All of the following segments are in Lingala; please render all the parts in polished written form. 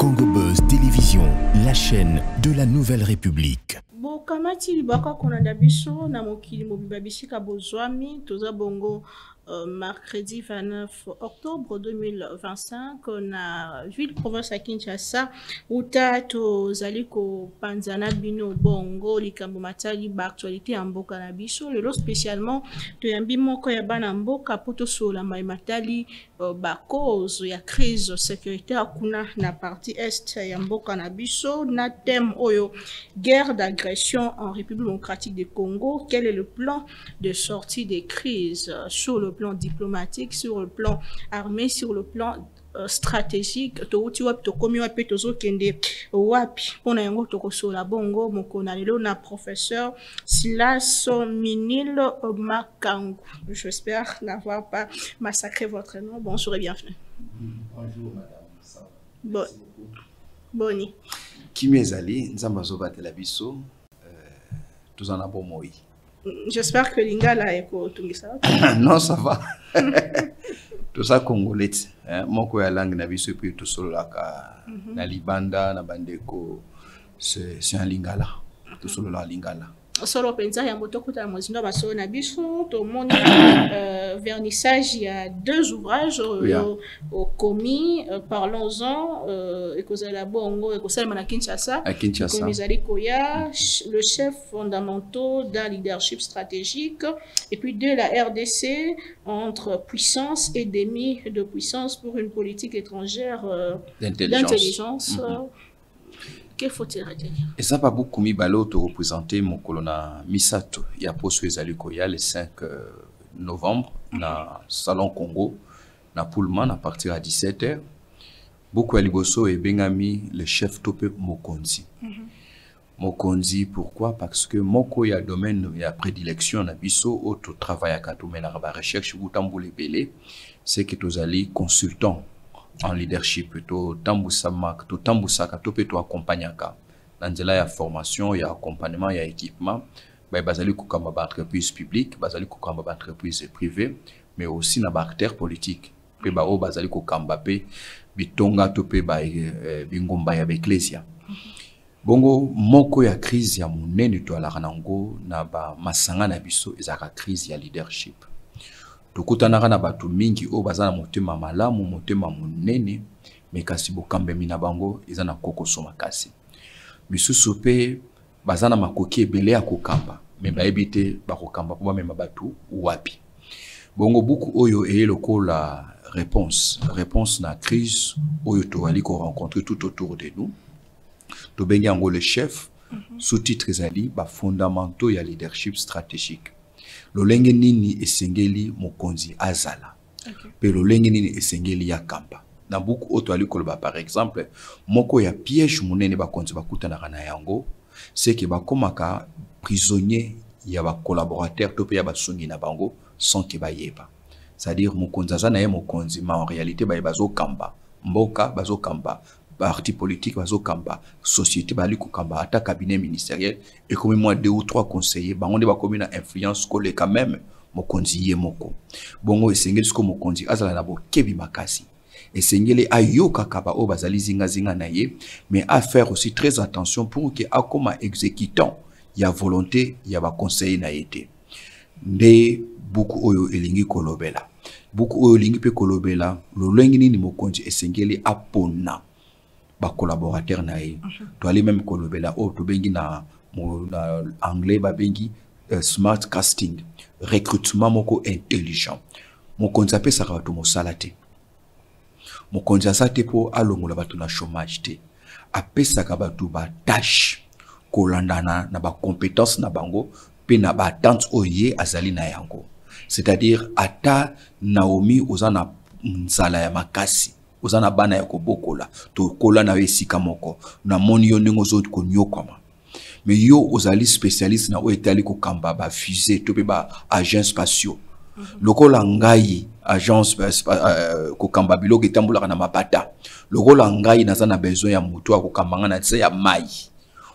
Congo Buzz Télévision, la chaîne de la Nouvelle République. Bon, kamati libaka konanda biso na mokili mobiba bisika bozwami toza bongo mercredi 29 octobre 2025 na ville province à Kinshasa uta tozali ko panzana bino bongo likambo matali ba actualité ya mboka na biso lelo spécialement toyambi moko ya bana mboka poto sola mai matali ba cause ya crise sécuritaire kuna na partie est ya mboka na biso na thème oyo guerre d'agression en République démocratique du Congo. Quel est le plan de sortie des crises sur le plan diplomatique, sur le plan armé, sur le plan stratégique? Touti wapi tokomi wapi tozokende wapi pona yango tokosola bongo mokona lelo na professeur Silas Minil Makangu. J'espère n'avoir pas massacré votre nom. Bonjour et bienvenue. Bonjour madame. Ça Bon. Boni. Kimi ezali nzamba zobatela biso tous en abon moi. J'espère que Lingala est tungisa. Non, ça va. Tout ça congolais. Moko ya langue na biso puis tout solo la na libanda na bandeko c'est un lingala. Tout solo la lingala. Solo penza ya motokuta mozindo baso na biso to moni vernissage il y a deux ouvrages au commis parlons-en ekozala bongo ekozala na Kinshasa komizali koya le chef fondamentaux d'un leadership stratégique et puis de la RDC entre puissance et demi de puissance pour une politique étrangère d'intelligence. Que faut-il retenir? Et ça pas beaucoup mi balo to représenter mon colonna Misato ya poso ezali koya le 5 novembre na salon Congo na Pullman à partir à 17h. Beaucoup aliboso et bengami le chef Topé Mokonzi. Mokonzi pourquoi? Parce que moko ya domaine ya prédilection na biso auto travail à katumena ba recherche butambule belé c'est que tozali consultant en leadership to tambusama to tambusaka to pe to accompagnaka dans nzela ya formation ya accompagnement ya équipement ba bazali ko kamba ba entreprise publique bazali ko kamba ba entreprise privée mais aussi na ba acteur politique pe ba o bazali ko kamba pe bitonga to pe ba bingomba ya ecclesia bongo moko ya crise ya monene to ala kanango na ba masanga na biso ezaka crise ya leadership. Tokutanaka na batu mingi o bazana motema malamu motema monene mekasi bokambe mina bango ezana kokoso makasi misusu pe bazana makoki ebele ya kokamba me baebite bakokamba po bamema batu wapi bongo buku oyo lokola réponse na crise oyo toali ko rencontrer tout autour de nous to bengi yango le chef sous-titre ezali ba fondamentaux ya leadership stratégique. Lolenge nini esengeli mokonzi azala. Pe lolenge nini esengeli ya kamba. Na buku oto ali koloba par exemple, moko ya piège munene bakonzi bakutana na yango, c'est que bakomaka prisonnier ya ba collaborateur to pe ya basungi na bango sans que ba yeba. C'est-à-dire mokonzi azana ye mokonzi ma en réalité ba bazo kamba, mboka bazo kamba. Parti politique bazo kamba société bali ko kamba ata cabinet ministériel et comme moi 2 ou 3 conseillers bango de ba commune influence ko le quand même mokonzi ye moko bongo esengeli sko mokonzi azala na bo kebi makasi esengeli ayoka kaba o bazali zinga na ye mais à faire aussi très attention pour que akoma exécutant ya volonté ya ba conseiller na été nde beaucoup oyo elingi kolobela beaucoup oyo elingi pe kolobela lo lengi nini mokonzi esengeli apona ba collaborateur na ye to ali même kolobela o to bengi na anglais ba bengi smart casting recrutement moko intelligent mokonzi apesa ka bato mosala te mokonzi asate po alongola bato na chômage te apesa ka bato ba tâche kolandana na ba compétence na bango pe na ba attente oye azali na yango c'est-à-dire ata Naomi ozana nzala ya makasi ozana bana ya kobokola to kola na esika moko na moni yo ndenge ozo ko nyokama mais yo ozali spécialiste na o etali ko kamba ba fusée to pe ba agents spatiaux lokola ngai agence ko kamba biloko etambulaka na mapata lokola ngai nazana besoin ya mutu akokambanga na tse ya mai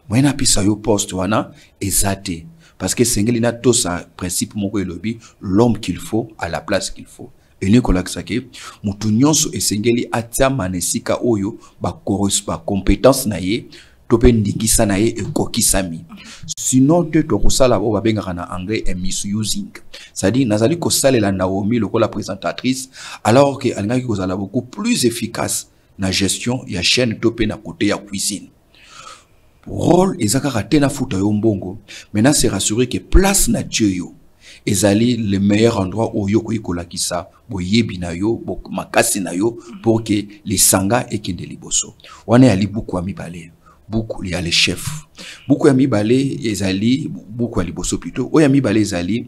moyena pisa yo poste wana ezate parce que sengeli na to sa principe moko elobi l'homme qu'il faut à la place qu'il faut ene kolakisa ke mutu nyonso esengeli atia manesika oyo ba compétence na ye tope ndingisa na ye ekokisami. Sinon te tokosala bo babengaka na anglais et misusing. C'est-à-dire nazali kosalela Naomi lokola présentatrice alors que alingaki kozala beaucoup plus efficace na gestion ya chaîne tope na côté ya cuisine. Rôle ezaka raté na futa yo mbongo. Maintenant c'est rassurer que place na Dieu yo ezali le meilleur endroit où yo koikolakisa boyebi na yo makasi na yo pour que les sanga ekende liboso. Wana yali beaucoup ami balé. Beaucoup il y a les chefs. Beaucoup ami balé ezali beaucoup ali boso plutôt. Oyami balé ezali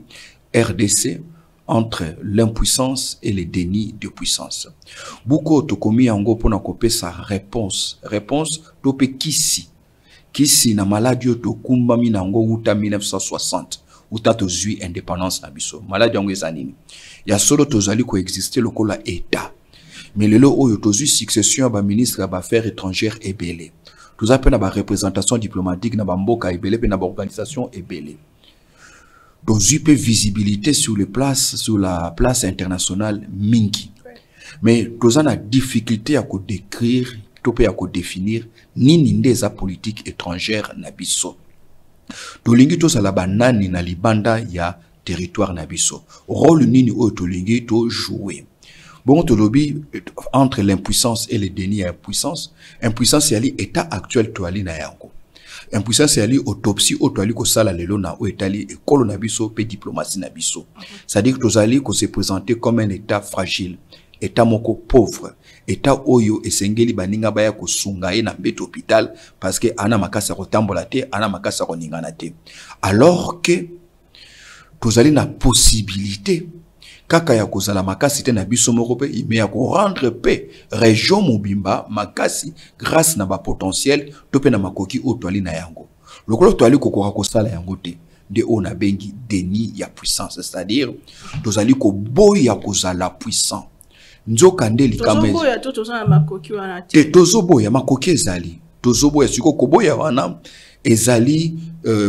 RDC entre l'impuissance et le déni de puissance. Beaucoup tokomi yango pona kopé sa réponse. Réponse topé kisi na maladie to kumbami nango uta 1960 uta to zui indépendance na biso. Maladie yango ezanini. Ya solo tozali ko exister lokola état. Mais lelo oyo tozui succession ba ministre ba affaires étrangères ebele. Tous appelés na ba représentation diplomatique na ba mboka ebele pe na ba organisation ebele. Donc une visibilité sur la place internationale mingi. Mais tous en a difficulté à décrire, à définir ni ndeza politique étrangère na biso. Tolingi to sala banani na libanda ya territoire na biso. Rôle nini o tolingi to jouer. Bon to lobi entre l'impuissance et le déni à impuissance. Impuissance c'est l'état actuel to ali na yango. Impuissance c'est autopsie au toali ko sala lelo na o etali ekolo na biso pe diplomatie na biso. C'est-à-dire que tozali ko se présenter comme un état fragile, état moko pauvre, état oyo esengeli baninga baya ko sunga na mbete hôpital parce que ana makasa ko tambola te, ana makasa ko ningana te. Alors que tozali na possibilité kaka ya kozala makasi te na biso moko pe ime ya ko rendre paix région mobimba makasi grâce na ba potentiel to pe na makoki o toali na yango lokolo toali kokoka kosala yango te de on a bengi déni ya puissance, c'est-à-dire tozali ko boya kozala puissant nzoka nde likama tozoboya to tozana makoki wana te tozoboya makoki ezali tozoboya siko koboya wana ezali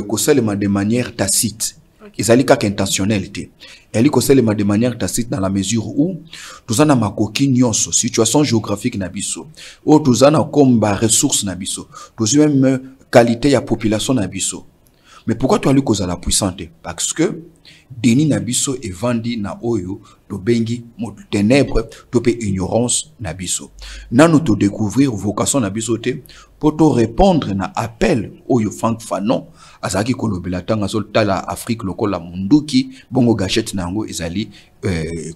kosalema de manière tacite. Ezali kaka intentionnalité. Elle est de manière tacite dans la mesure où tous en a makoki nyonso situation géographique na biso. Ou tous en a comme ressources na biso. Tous même qualité ya population na biso. Mais pourquoi tu as lu cause à la puissante? Parce que déni na biso et vendi na oyo to bengi mo ténèbres to pe ignorance na biso. Nanu to découvrir vocation na biso te pour to répondre na appel oyo Frank Fanon azaki kolobela tanga sol tala Afrique lokola munduki bongo gachette nango ezali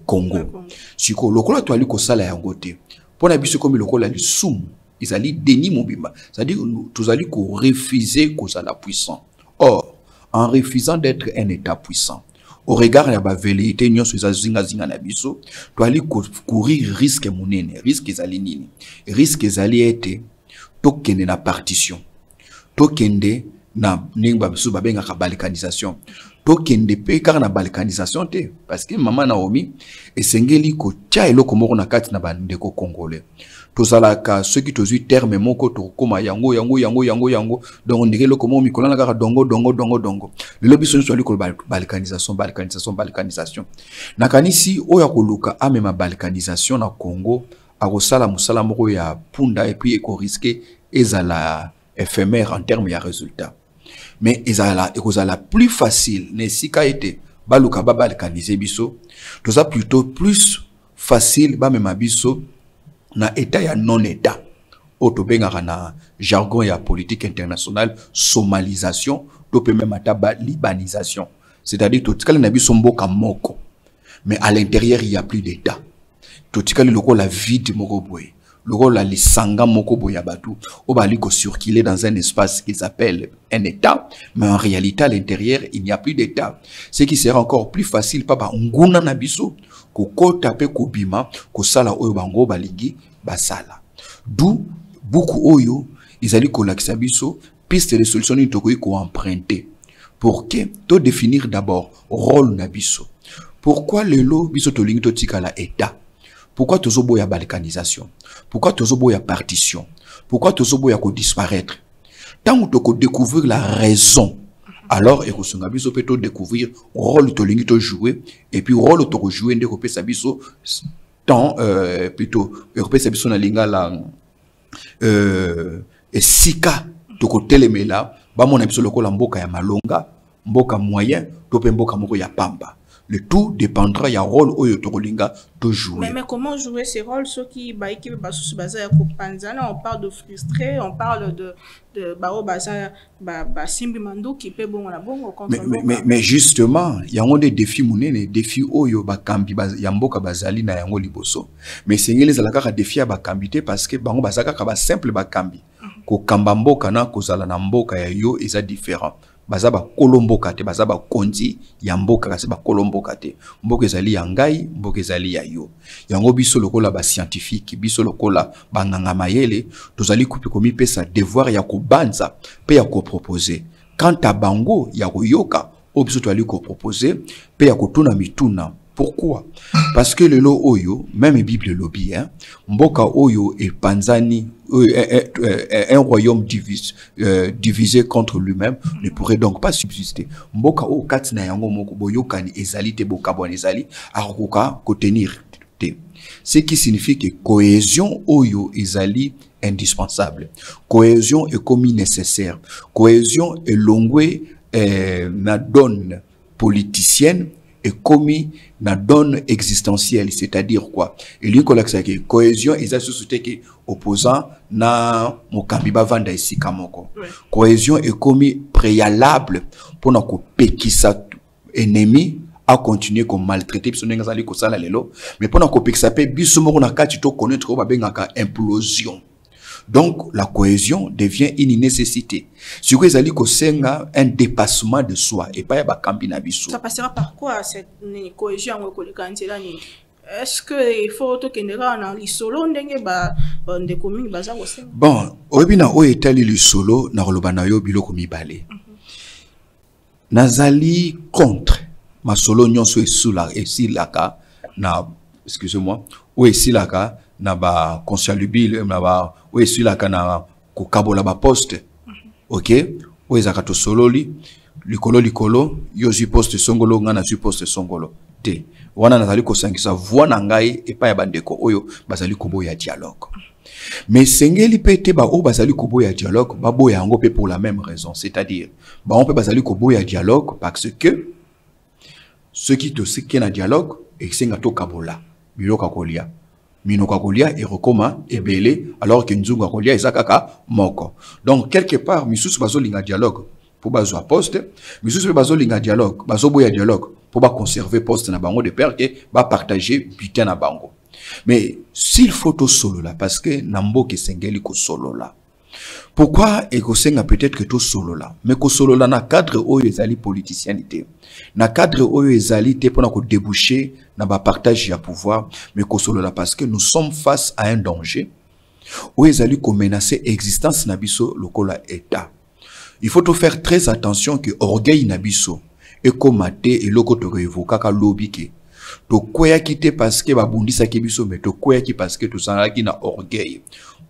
Congo. Siko lokola to ali ko sala yango te. Pona biso comme lokola lisumu ezali déni mobimba. C'est-à-dire tous ali ko refuser ko sala puissant. Or, en refusant d'être un état puissant, au regard de la velléité nyon sur zinga na biso, tu ali courir risque monene, risque ezali nini. Risque ezali ete tokende na partition. Tokende na ningba biso babenga ka balkanisation. Tokende pe car na balkanisation te parce que maman Naomi esengeli ko tia eloko moko na kati na bandeko congolais. Tozalaka ceux qui tozu terme moko to koma yango donc ndike eloko mo mikola na kaka dongo le biso so ali ko balkanisation nakanisi oya koluka amema balkanisation na Congo akosala musala moko ya punda et puis eko risquer ezala éphémère en termes ya résultat. Mais ezala plus facile ne sika été baluka ba balkaniser biso toza plutôt plus facile ba mema biso na état ya non état autobengaka na jargon ya politique internationale somalisation to pe même ataba libanisation, c'est-à-dire totikali na biso mboka moko mais à l'intérieur il y a plus d'état totikali lokola vide moko boye lokola lisanga moko boya batu obali ko circuler dans un espace qu'ils appellent un état mais en réalité à l'intérieur il n'y a plus d'état, ce qui sera encore plus facile papa nguna na biso ko kota pe ko bima ko sala oyo bango balingi basala. D'où beaucoup oyo izali ko lakisa biso piste de solution ni to ko emprunter pour que to définir d'abord rôle na biso. Pourquoi le lo biso to lingi to tikala état? Pourquoi tozobo ya balkanisation? Pourquoi tozobo ya partition? Pourquoi tozobo ya ko disparaître? Tant que tu découvrir la raison alors et kosunga biso peut découvrir rôle to lingi to jouer et puis rôle to jouer ndeko pesa biso temps plutôt et pesa biso na linga la et sika to ko telemela ba mona biso lokola mboka ya malonga mboka moyen to pe mboka moko ya pamba. Le tout dépendra ya rôle oyo to kolinga to jouer. Mais comment jouer ces rôles ceux qui ba équipe ba sous basé ya kopanzana, on parle de frustré, on parle de bao baza ba simbi mandu qui peut bon na bongo contre mais justement il y a des défis munene défis oyo ba kambi ya mboka bazali na yango liboso. Mais sengeli za la kaka défi ya ba kambité parce que bango bazaka ka ba simple ba kambi. Ko kamba mboka na kozala na mboka ya yo eza différent. Bazaba kolomboka te bazaba konzi ya mboka kasi ba kolomboka te mboka ezali ya ngai mboka ezali ya yo yango biso lokola ba scientifique biso lokola ba nganga mayele tozali kupi komi pesa devoir ya kobanza pe ya ko proposer quant à bango ya koyoka o biso to ali ko proposer pe ya kotuna mituna. Pourquoi? Parce que le lo oyo, même Bible lobby, hein, mboka oyo et panzani, un royaume divisé contre lui-même ne pourrait donc pas subsister. Mboka o katina yango moko boyoka ni ezali te boka bon ezali aruka kotenir te. Ce qui signifie que cohésion oyo ezali indispensable. Cohésion est comme nécessaire. Cohésion est longue na donne politicienne et commis na donne existentielle, c'est-à-dire quoi? Et lui collecte que cohésion est la société qui opposant na mokambi ba vanda ici kamoko. Cohésion est commis préalable pour na ko pekisa ennemi à continuer comme maltraiter biso nenga zali ko sala lelo, mais pour na ko pekisa pe biso moko na kati to connaître ba bengaka implosion. Donc, la cohésion devient une nécessité. Si vous avez un dépassement de soi, et pas un cambi. Ça passera par quoi cette cohésion? Est-ce qu'il faut que nous ayons les solos des communes? Bon, obina o etali le solo na rolobana yo biloko mibale. Nazali contre ma solo nyonso esula esilaka na excusez-moi, ou esilaka na ba consalubile na ba ou esilaka na ko kabola ba poste. OK? Ou ezakato sololi likolo yo ju poste songolo ngana ju poste songolo. Te. Wana nazali ko sangisa voix na ngai e pa ya bandeko oyo bazali koboya dialogue. Mais sengeli pete ba o bazali koboya dialogue ba boya yango pe pour la même raison, c'est-à-dire ba on peut bazali koboya dialogue parce que ceux qui te seken na dialogue et senga to kabola biloka kolia minoka kolia et rekoma ebele alors que nzunga kolia ezakaka moko. Donc quelque part misusu bazo linga dialogue pour bazo poste, misusu bazo linga dialogue bazo boya dialogue pour ba conserver poste na bango de père que ba partager butin na bango. Mais s'il faut tout solo là parce que nambo ke sengeli ko solo là. Pourquoi ekosenga peut-être que tout solo là, mais ko solo là na cadre oyo ezali politicienité. Na cadre oyo ezali te pona ko déboucher na ba partage ya pouvoir, mais ko solo là parce que nous sommes face à un danger oyo ezali ko menacer existence na biso lokola état. Il faut tout faire très attention que orgueil na biso et komate et loko to évoka ka lobby ke to koya kité parce que babundisa ke biso mais to koya ki parce que to sanaki na orgueil.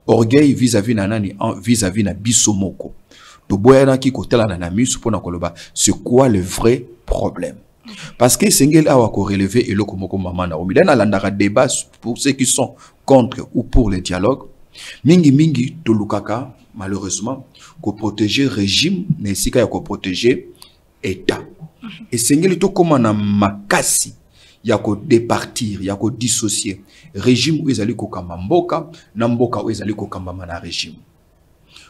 Orgueil vis-à-vis na nani vis-à-vis na biso moko. To boya na ki kotela na misu pona koloba c'est quoi le vrai problème? Parce que sengel awa ko relever eloko moko mama na omi na landaka débat pour ceux qui sont contre ou pour le dialogue. Mingi to lukaka malheureusement ko protéger régime na sika ya ko protéger état. Et sengel to koma na makasi ya ko départir, ya ko dissocier régime où ezali ko kamba mboka na mboka où ezali ko kamba na régime.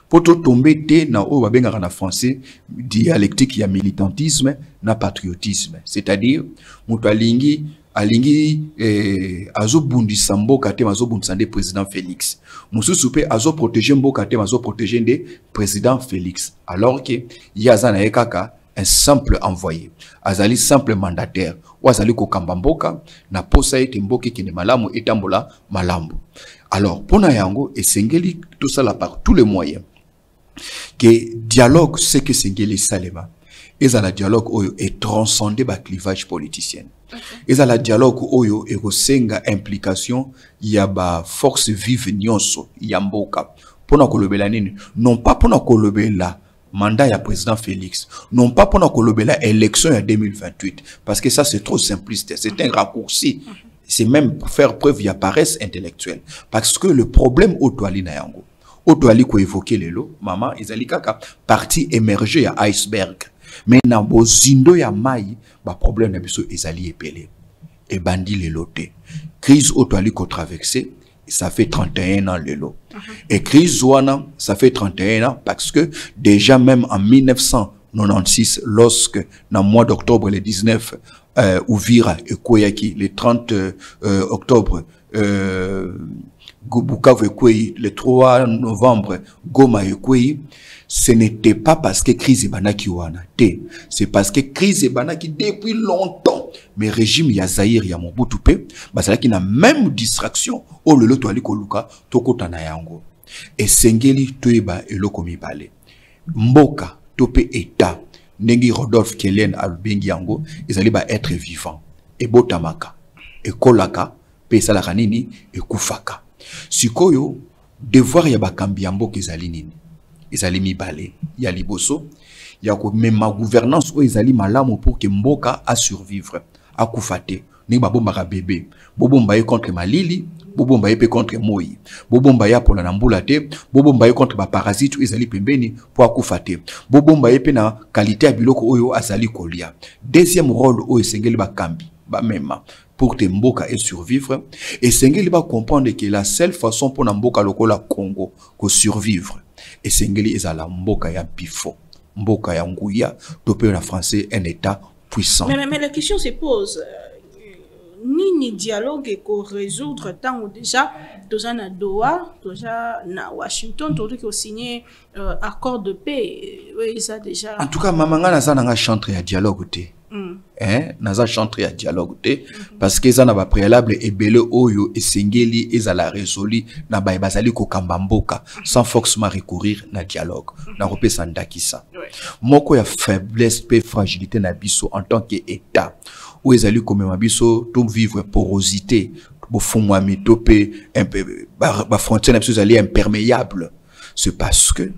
Poto tomber te na o babengaka na français dialectique ya militantisme na patriotisme, c'est-à-dire mutu alingi azo bundisa mboka te mazo bundisa nde président Félix. Mususu pe azo protéger mboka te mazo protéger nde président Félix, alors que yaza na ekaka un simple envoyé, azali simple mandataire, ou azali ko kambamboka, na posa ete mboki kine malamu etambola malambu. Alors, pona yango, et sengeli tout ça là par tous les moyens, que dialogue, c'est que sengeli salema, et la dialogue oyo est transcendé par clivage politicien. Et la dialogue oyo et senga implication, y a ba force vive nyonso, yamboka, pona kolobela nini, non pas pona kolobela, mandat ya président Félix, non pas pour la élection en 2028, parce que ça c'est trop simpliste, c'est un raccourci, c'est même pour faire preuve de paresse intellectuelle, parce que le problème au Douali na yango, au Douali ko évoquer les lots, maman, ils allaient kaka partie émergée à iceberg, mais na bozindo ya mai, ba problème na biso ils allaient épelé, et bandi les lotés, crise au Douali ko traversé. Ça fait 31 ans le lot. Et crise Zouana, ça fait 31 ans parce que déjà même en 1996, lorsque dans le mois d'octobre, le 19, Ouvira et Koyaki, le 30 octobre, Bukavu et Koyi, le 3 novembre, Goma et Koyi, ce n'était pas parce que crise Ebanaki wana te, c'est parce que crise Ebanaki depuis longtemps, mais régime ya Zaïre ya Mobutu pe, basala qui n'a même distraction, oh le loto aliko luka, toko tana yango. Et sengeli toeba eloko mibale. Mboka, tope eta, nengi Rodolphe Kellen alubengi yango, ezali ba être vivant. E botamaka, e kolaka, pe salaka nini, e kufaka. Sikoyo, devoir ya bakambi ya mboka ezali nini. Ezali mibale, ya liboso, ya ko même ma gouvernance o ezali malamu pour que mboka a survivre, a kufate, ni babomba bébé, bobomba ye contre malili, bobomba ye pe contre moi, bobomba ya pour la nambula te, bobomba ye contre ba parasite o ezali pembeni pour akufate, bobomba ye pe na qualité ya biloko oyo azali kolia. Deuxième rôle o esengeli bakambi, ba mema pour que mboka et survivre, et sengeli ba comprendre que la seule façon pour na mboka lokola Congo ko survivre. Et sengeli ezala mboka ya bifo, mboka ya nguya, topé en français un état puissant. Mais la question se pose, ni dialogue pour résoudre tant ou déjà, déjà na Doha, déjà na Washington, tout qui ont signé accord de paix, oui ça déjà. En tout cas, mamanga na zananga chantre ya dialogue te. Naza chantre ya dialogue te parce que ça n'a pas préalable et belé oyo et sengeli ezala résolu na ba bazali ko kambamboka sans forcément recourir na dialogue na repesa ndakisa moko ya faiblesse pe fragilité na biso en tant que état où ezali comme biso tout vivre porosité bo fongwami topé un peu ba frontière na biso ezali imperméable, c'est parce que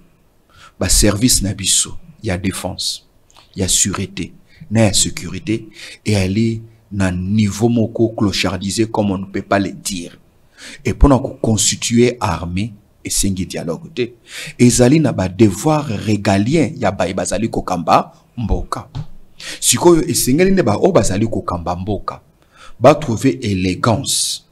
ba service na biso y a défense, y a sûreté, na sécurité et elle est na niveau moko clochardisé comme on ne peut pas le dire. Et pour nous constituer armée et singi dialogue te. Et zali na ba devoir régalien ya ba bazali ko kamba mboka. Sikoyo et singeli ne ba o bazali ko kamba mboka. Ba trouver élégance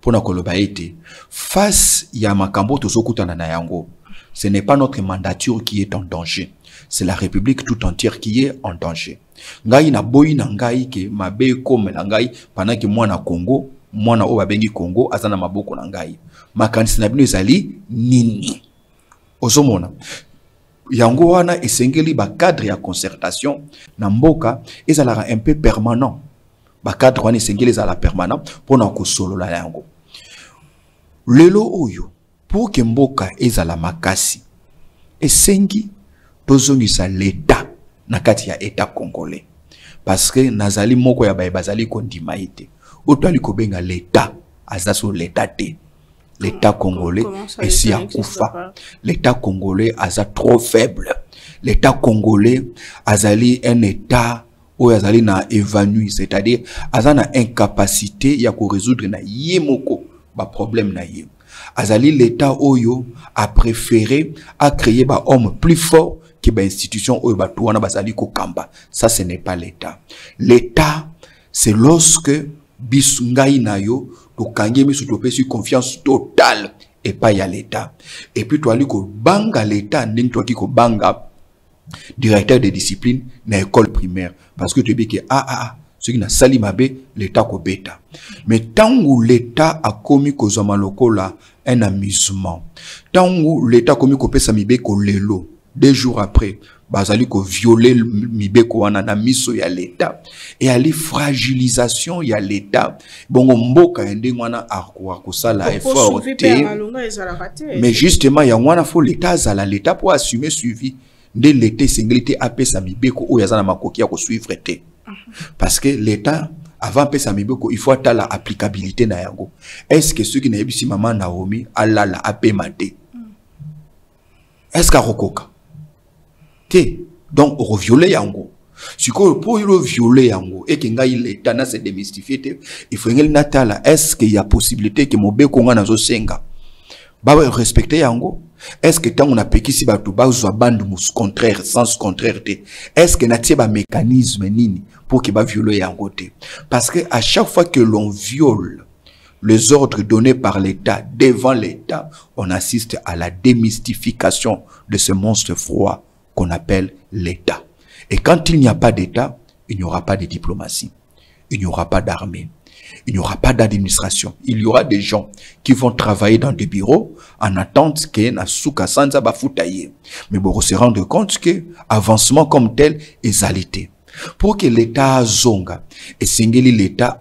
pour na koloba ete face ya makambo tozokutana na yango. Ce n'est pas notre mandature qui est en danger. C'est la République tout entière qui est en danger. Ngai na boyi na ngai ke mabe comme na ngai pendant que moi na Congo, moi na oba bengi Congo azana maboko na ngai. Makanisi na bino ezali nini? Ozomona. Yango wana esengeli ba cadre ya concertation na mboka ezala un peu permanent. Ba cadre wana esengeli ezala permanent pour na ko solo la yango. Lelo oyo pour que mboka ezala makasi esengi tozongisa l'état na kati ya état congolais parce que nazali moko ya bazali kondima ite otali ko benga l'état azaso l'état te l'état congolais et si akufa l'état congolais aza trop faible, l'état congolais azali un état où azali na évanoui, c'est-à-dire azana incapacité ya ko résoudre na yemoko ba problème na yé. Azali l'état oyo a préféré à créer ba homme plus fort que ba institution oyo ba touana bazali ko kamba. Ça ce n'est pas l'état. L'état c'est lorsque bisungai na yo to kangi misu to pesi confiance totale et pas ya l'état. Et puis to ali ko banga l'état nding to ki ko banga directeur de discipline na école primaire parce que tu dis que ce qui n'a sali mabe l'état ko beta. Mais tant où l'état a commis ko zamaloko là un amusement, tant où l'état a commis ko pesa mibe ko lelo 2 jours après bazali ko violer mibe ko wana na miso ya l'état et ali fragilisation ya l'état bongo mboka ende mwana akwa ko sala effort mais justement ya mwana faut l'état zala l'état pour assumer suivi de l'état singleté apesa mibe ko oyazana makoki ya ko suivre te. Parce que l'État, avant de faire il faut attendre la applicabilité na yango. Est-ce que ceux qui n'ont pas maman Naomi, Allah la apé maté? Est-ce qu'à Rokoka? te donc on violer yango si ko pour le violer yango et que ngai l'état na se démystifier il faut ngel natala est-ce qu'il y a possibilité que mobe konga nazo senga ba respecter yango est-ce que tant on a pekisi ba to ba zo bande mus contraire sens contraire te est-ce que natie ba mécanisme nini pour que ba violer yango te parce que à chaque fois que l'on viole les ordres donnés par l'État devant l'État, on assiste à la démystification de ce monstre froid qu'on appelle l'État. Et quand il n'y a pas d'État, il n'y aura pas de diplomatie, il n'y aura pas d'armée, il n'y aura pas d'administration. Il y aura des gens qui vont travailler dans des bureaux en attente que Nasuka Sanza Bafutaye. Mais pour se rendre compte que avancement comme tel est alité. Pour que l'État zonga et singeli l'État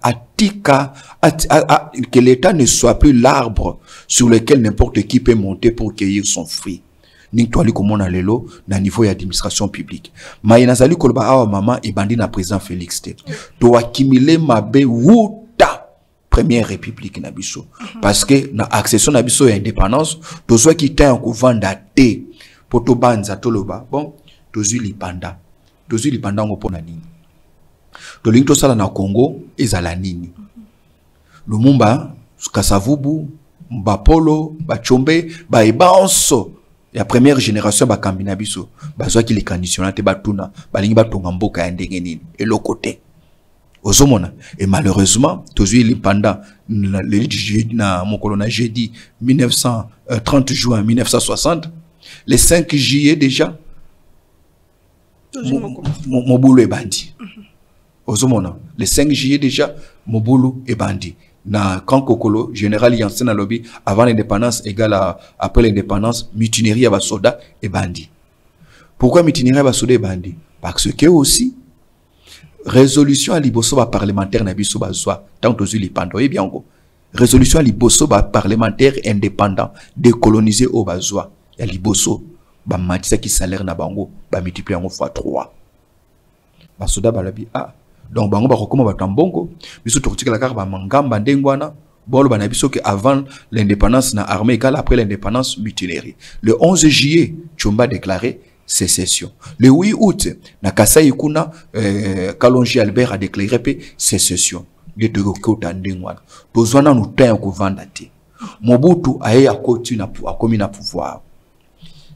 que l'État ne soit plus l'arbre sur lequel n'importe qui peut monter pour cueillir son fruit. Ning toali comme on a lelo na niveau d'administration publique. Maïnazali kolba awa maman et bandi na président Félix te. To accumuler mabe wuta première république na biso. Parce que na accession na biso ya indépendance, to zo ki ta ko vanda te poto banza toloba. Bon, to zuli panda. Tozu li pandango pona nini. Tolingi to sala na Congo ezala nini. Lumumba, Kasavubu, Mbapolo, Bachombe, Baebanso. La première génération ba kambina biso. Bazwa ki les conditionnate batuna, balingi batonga mboka ya ndenge nini. Et le côté. Ozomona. Et malheureusement, tozu li panda na mokolo na jeudi 30 juin 1960, les 5 juillet déjà Mobulu et bandi. Ozomona. Le 5 juillet déjà, Mobulu et bandi. Na Kankokolo, général Yansen à lobby, avant l'indépendance égale après l'indépendance, mutinerie à soda et bandi. Pourquoi mutinerie à soda et bandi? Parce que aussi, résolution à liboso parlementaire na biso bazwa, tant que les pando, et bien go. Résolution à liboso parlementaire indépendant, décolonisé au bazwa, ya liboso. Ba matisa ki salaire na bango ba multiplier en fois 3 ba soda balabi donc bango ba kokoma ba tambongo biso tokotika la kar ba mangamba ndengwana bolo ba na biso que avant l'indépendance na armée égale après l'indépendance mutinerie. Le 11 juillet Tshomba déclaré sécession. Le 8 août na Kasai kuna Kalonji Albert a déclaré sécession. Geto ko tandengwana tozwana no temps ko vanda te Mobutu aye a continue a commis na pouvoir.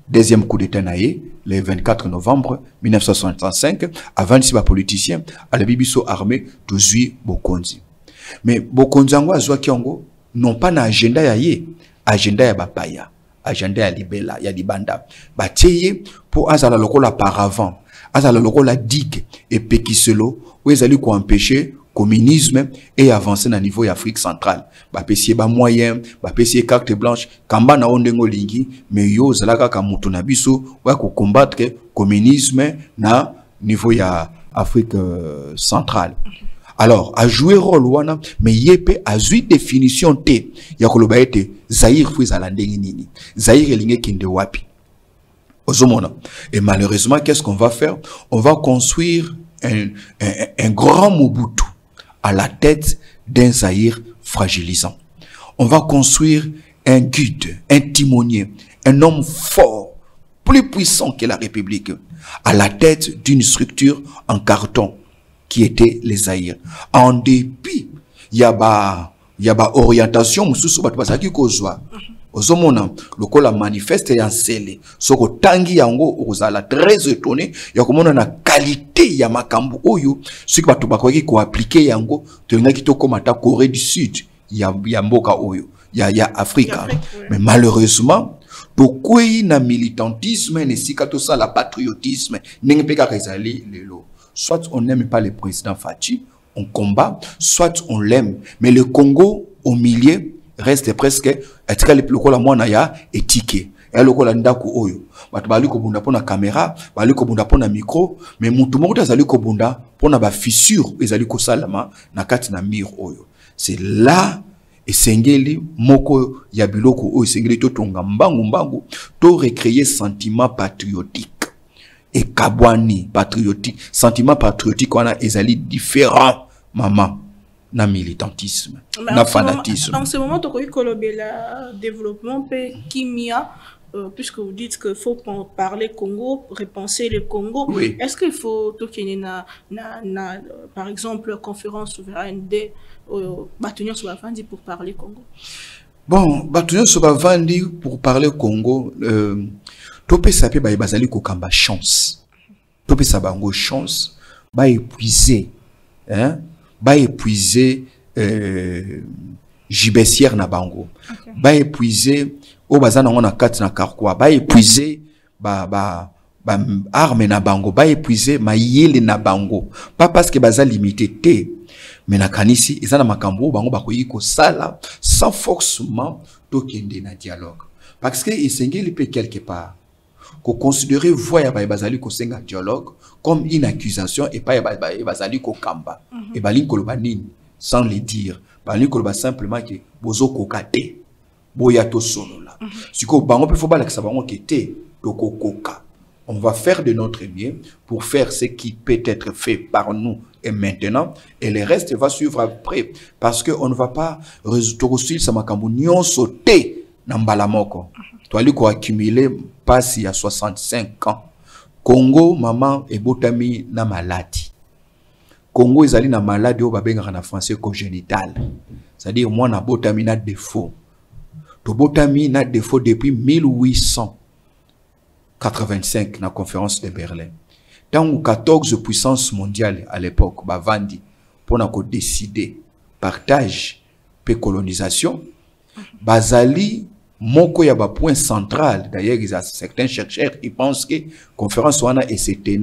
Deuxième coup d'état naïe, le 24 novembre 1965, avant de politicien, à la Bibiso armée, Tozui Bokonzi. Mais Bokonzi angwa zwa kiongo, non pas na agenda ya ye, agenda ya bapaya, agenda ya libela, ya libanda. Bateye pour azala lokola paravant, azala lokola digue et pekiselo, où ezali ko empêcher communisme et avancer na niveau Afrique centrale. Ba pesier ba moyen, ba pesier carte blanche, kamba na ondengo lingi, mais yo zalaka ka mutu na biso wa ko combattre communisme na niveau ya Afrique centrale. Alors, a joué rôle wana, mais yepe a joué définition te, ya koloba ete Zaïre fui za ndengi nini. Zaïre linge kinde wapi. Ozomona. Et malheureusement, qu'est-ce qu'on va faire? On va construire un grand Mobutu à la tête d'un Zaïre fragilisant. On va construire un guide, un timonier, un homme fort, plus puissant que la République, à la tête d'une structure en carton qui était les Zaïre. En dépit, il y a orientation, mususu batu basaki kozwa. Ozomona, lokola manifeste ya nsele. Soko tangi yango ozala très étonné, ya komona na qualité ya makambu oyo, soki batu bakoki ko appliquer yango, tengaki to komata Corée du Sud, ya mboka oyo, ya Afrika. Mais malheureusement, tokoi na militantisme ne sikato ça la patriotisme, n'enge peka rezali lelo. Soit on n'aime pas le président Fachi, on combat, soit on l'aime. Mais le Congo, au milieu, reste presque etika le lokola mwana ya étiqué. Et lokola ndako oyo. Batu bali ko bunda pona caméra, bali ko bunda pona micro, mais mutu moko azali ko bunda pona ba fissure ezali ko salama na kati na mur oyo. C'est là et sengeli moko ya biloko oyo sengeli to tonga mbangu to recréer sentiment patriotique. Et kabwani patriotique, sentiment patriotique wana ezali différent maman. Na militantisme, na fanatisme. En ce moment, tu as le développement kimia puisque vous dites qu'il faut parler Congo, repenser le Congo, oui. Est-ce qu'il faut par exemple, conférence souveraine de Bâtonnier Soubavandi pour parler Congo? Bon, Bâtonnier Soubavandi pour parler Congo, Topé Sapé Bazali Kokamba chance. Topé Sabango chance, épuiser, hein, épuiser Jibessière na bango, épuiser au bazana on a 4 na karkwa, épuiser arme na bango, épuiser yele na bango, pas parce que baza limité té, mais na kanisi ezana makambo bango bakoyi ko sala sans forcément tokende na dialogue, parce que isengeli pe quelque part ko considérer voya bazali ko senga dialogue comme une accusation et pas bazali ko kamba et bali koloba nini sans le dire, bali koloba simplement que bozo kokate boya to solo là siko bango pe faut ba la que bango kete to kokoka. On va faire de notre mieux pour faire ce qui peut être fait par nous et maintenant, et le reste va suivre après, parce que on ne va pas résoudre ça makambo nyon sauter na mbalamoko. Tu as ko accumuler passe il y a 65 ans. Congo maman et botami na maladie. Congo ezali na maladie au babenga na français congénital. C'est-à-dire moi na botami na défaut. To botami na défaut depuis 1885 na conférence de Berlin. Tant que 14 puissances mondiales à l'époque bavandi pour na ko décider partage pe colonisation bazali moko ya ba point central. D'ailleurs certains chercheurs ils pensent que conférence wana et c'était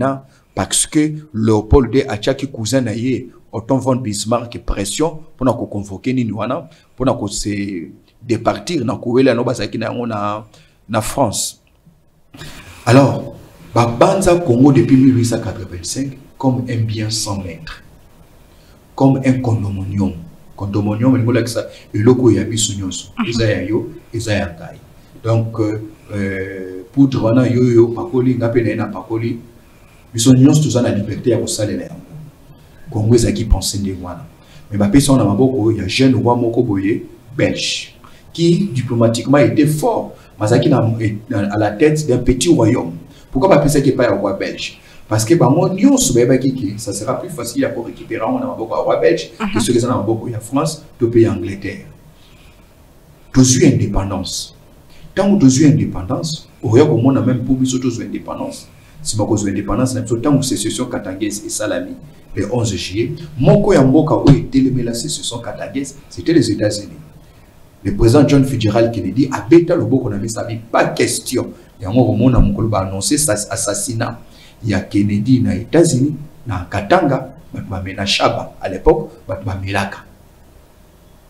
parce que Léopold de Achaki cousin naie Otto von Bismarck pression pour na ko convoquer ni wana pour na ko se départir na ko wela no bazaki na France. Alors Banza Congo depuis 1885 comme un bien sans maître, comme un condominium. Condominium, il y a le loco y a bisunyoso, donc pour drwana yo pakoli ngapena na pakoli bisunyoso tout ça la liberté à salaire. Congo est qui pense de wana. Mais ma personne na maboko il y a jeune roi moko boye belge qui diplomatiquement était fort, Mazaki à la tête d'un petit royaume. Pourquoi pas penser qu'il n'y a pas un roi belge? Parce que ça sera plus facile pour récupérer un roi belge que ceux qui sont en France, tout pays Angleterre. Tous eu indépendance. Tant que tu as indépendance, au monde a même pour tous indépendance. Si vous avez indépendance, tant que sécession katangaise et salami, le 11 juillet, mon Yamboka où était la sécession katangaise, c'était les États-Unis. Le président John Fitzgerald Kennedy a bêta le beau qu'on a mis sa vie, pas question. Il y a un moment où on a annoncé cet assassinat. Il y a Kennedy aux États-Unis, na Katanga, na Shaba à l'époque, na Milaka.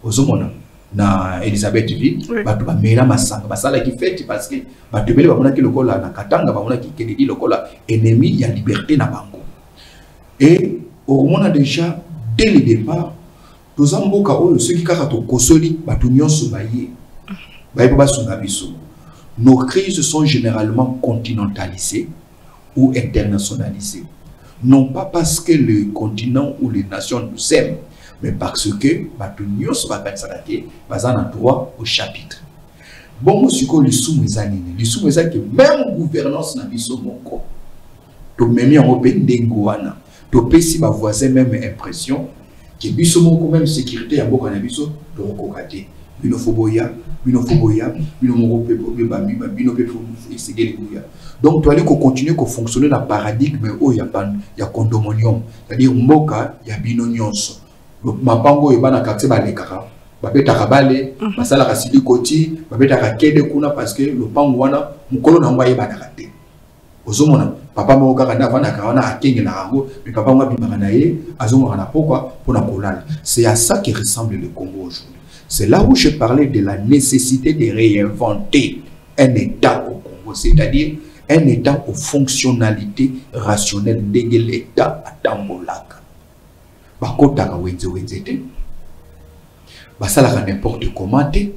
Ozomona na Elizabethville, na Mela Masanga, basala qui fait parce que batubeli ba monaki lokola na Katanga, ba monaki Kennedy lokola ennemi il y a liberté na bango. Et au moment déjà dès le départ, tous amboka oyo ceux qui kaka to kosoli batu nyonso baye. Baye ba sunga biso. Nos crises sont généralement continentalisées ou internationalisées. Non pas parce que le continent ou les nations nous aiment, mais parce que l'Union se va en droit au chapitre. Bon, monsieur, le sous-mezanine, que même gouvernance n'a pas moko. To memi en open dengoana. To pesi ba voisin même impression que biso moko même sécurité ya moko na biso to kokate. Binofoboya, donc tu allais continuer à fonctionner dans le paradigme où il y a condominium, c'est-à-dire mboka il y a binonyonso. Donc ma bango et bana quartier ba lekara, ba beta kabale, ba sala kasili koti, ba beta kede kuna parce que le pango wana mukolo na ngwa yeba nakate. Ozomona papa mo kaka na vana kawana akenge na rango, mais papa mo bimaka na ye, azomona na pourquoi pour na kolala. C'est à ça qui ressemble le Congo aujourd'hui. C'est là où je parlais de la nécessité de réinventer un État au Congo, c'est-à-dire un État aux fonctionnalités rationnelles de l'État à Tambolaka. Bakotaka wenzete, basalaka n'importe comment te,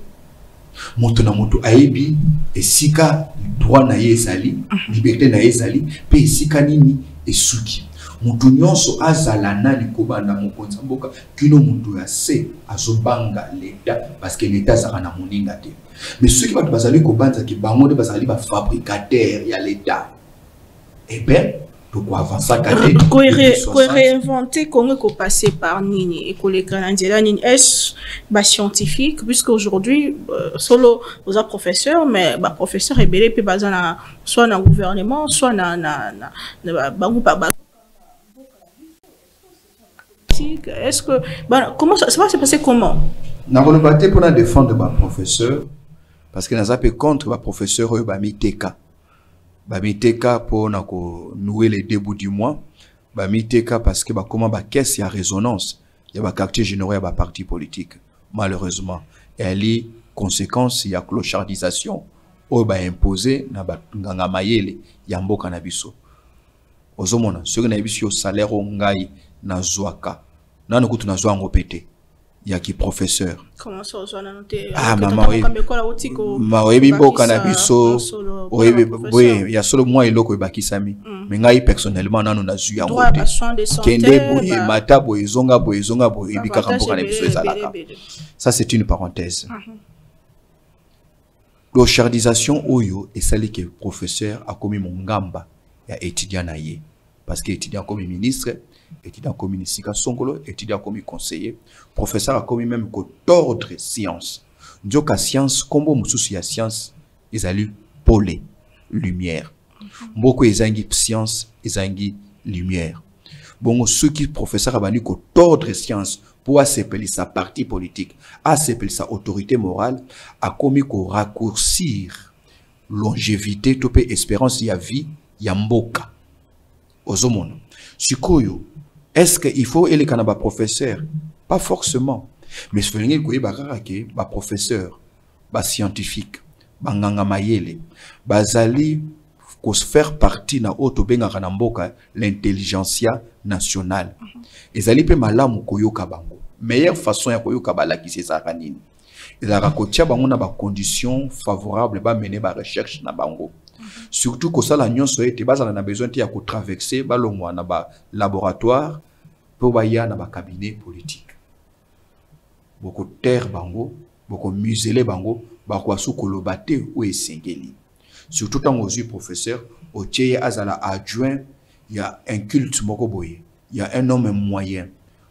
moto na moto aebi, esika droit na yezali, liberté na yezali, pe esika nini esuki. mutu nyonso azala nani kobanda mokonzi mboka kino mutu ya se azobanga l'État parce que l'État azaka na moninga te. Mais ceux qui bato bazali kobanza ki bango de bazali ba fabricateur ya l'État. Eh ben pourquoi avancer réinventer comment qu'on passer par Nini et que les Canadiens Nini est scientifique puisque aujourd'hui solo aux professeurs mais bah professeur est belé puis basé na soit dans gouvernement soit na bango pas est-ce que bah, comment ça va se passer comment na volonté pour défendre ba professeur parce que na zape contre ba professeur eux ba miteka Bamiteka pour nouer les débuts du mois. Bamiteka parce que comment caisse y a résonance. Il y a quartier généraux, il y a parti politique. Malheureusement. Et elle y conséquence, il y a clochardisation. Ou imposé na nganga mayele yambo kanabiso. Ozomona, ce que nabiso salaire ngai na zwaka. Na no kutu na zwa ngopete. Il y a qui professeur. Comment ça on a noté maman oui bimbo kanabiso oui il y a solo moi eloko ebakisami mais ngai personnellement nanu na zu yango kende boye mata boye zonga boye ebikaka mboka na biso ezalaka. Ça c'est une parenthèse. L'ochardisation oyo esali que professeur a commis mon ngamba ya étudiant na ye parce que étudiant comme ministre, étudiant comme Nisika Songolo, étudiant comme conseiller, professeur a commis même que d'ordre science. Ndioka science, combo mususu ya science, ils allu pole, lumière. Mboko ezangi science, ezangi lumière. Bon, ceux qui professeur a bani que d'ordre science pour s'appeler sa parti politique, à s'appeler sa autorité morale, a commis que raccourcir longévité, topé espérance ya vie, ya mboka. Ozomono. Sikoyo, est-ce qu'il faut aller kanaba professeur? Pas forcément. Mais ce que vous voyez, professeur, scientifique, nganga mayele, bazali ko faire partie na auto benga kanamboka l'intelligentsia nationale. Ezali pe malamu koyoka bango. Meilleure façon ya koyoka balaki c'est ça kanini. Ezala ko tia bango na ba conditions favorables ba mener ba recherche na bango. Surtout que ça la nyonso ete bazala na besoin de ko traverser balongwa na ba laboratoire pour baya na ba cabinet politique. Boko terre bango, boko museler bango, bakwa su kolobate ou esengeli. Surtout tant aux yeux professeur, au tiers azala adjoint, il y a un culte moko boye, il y a un homme moyen.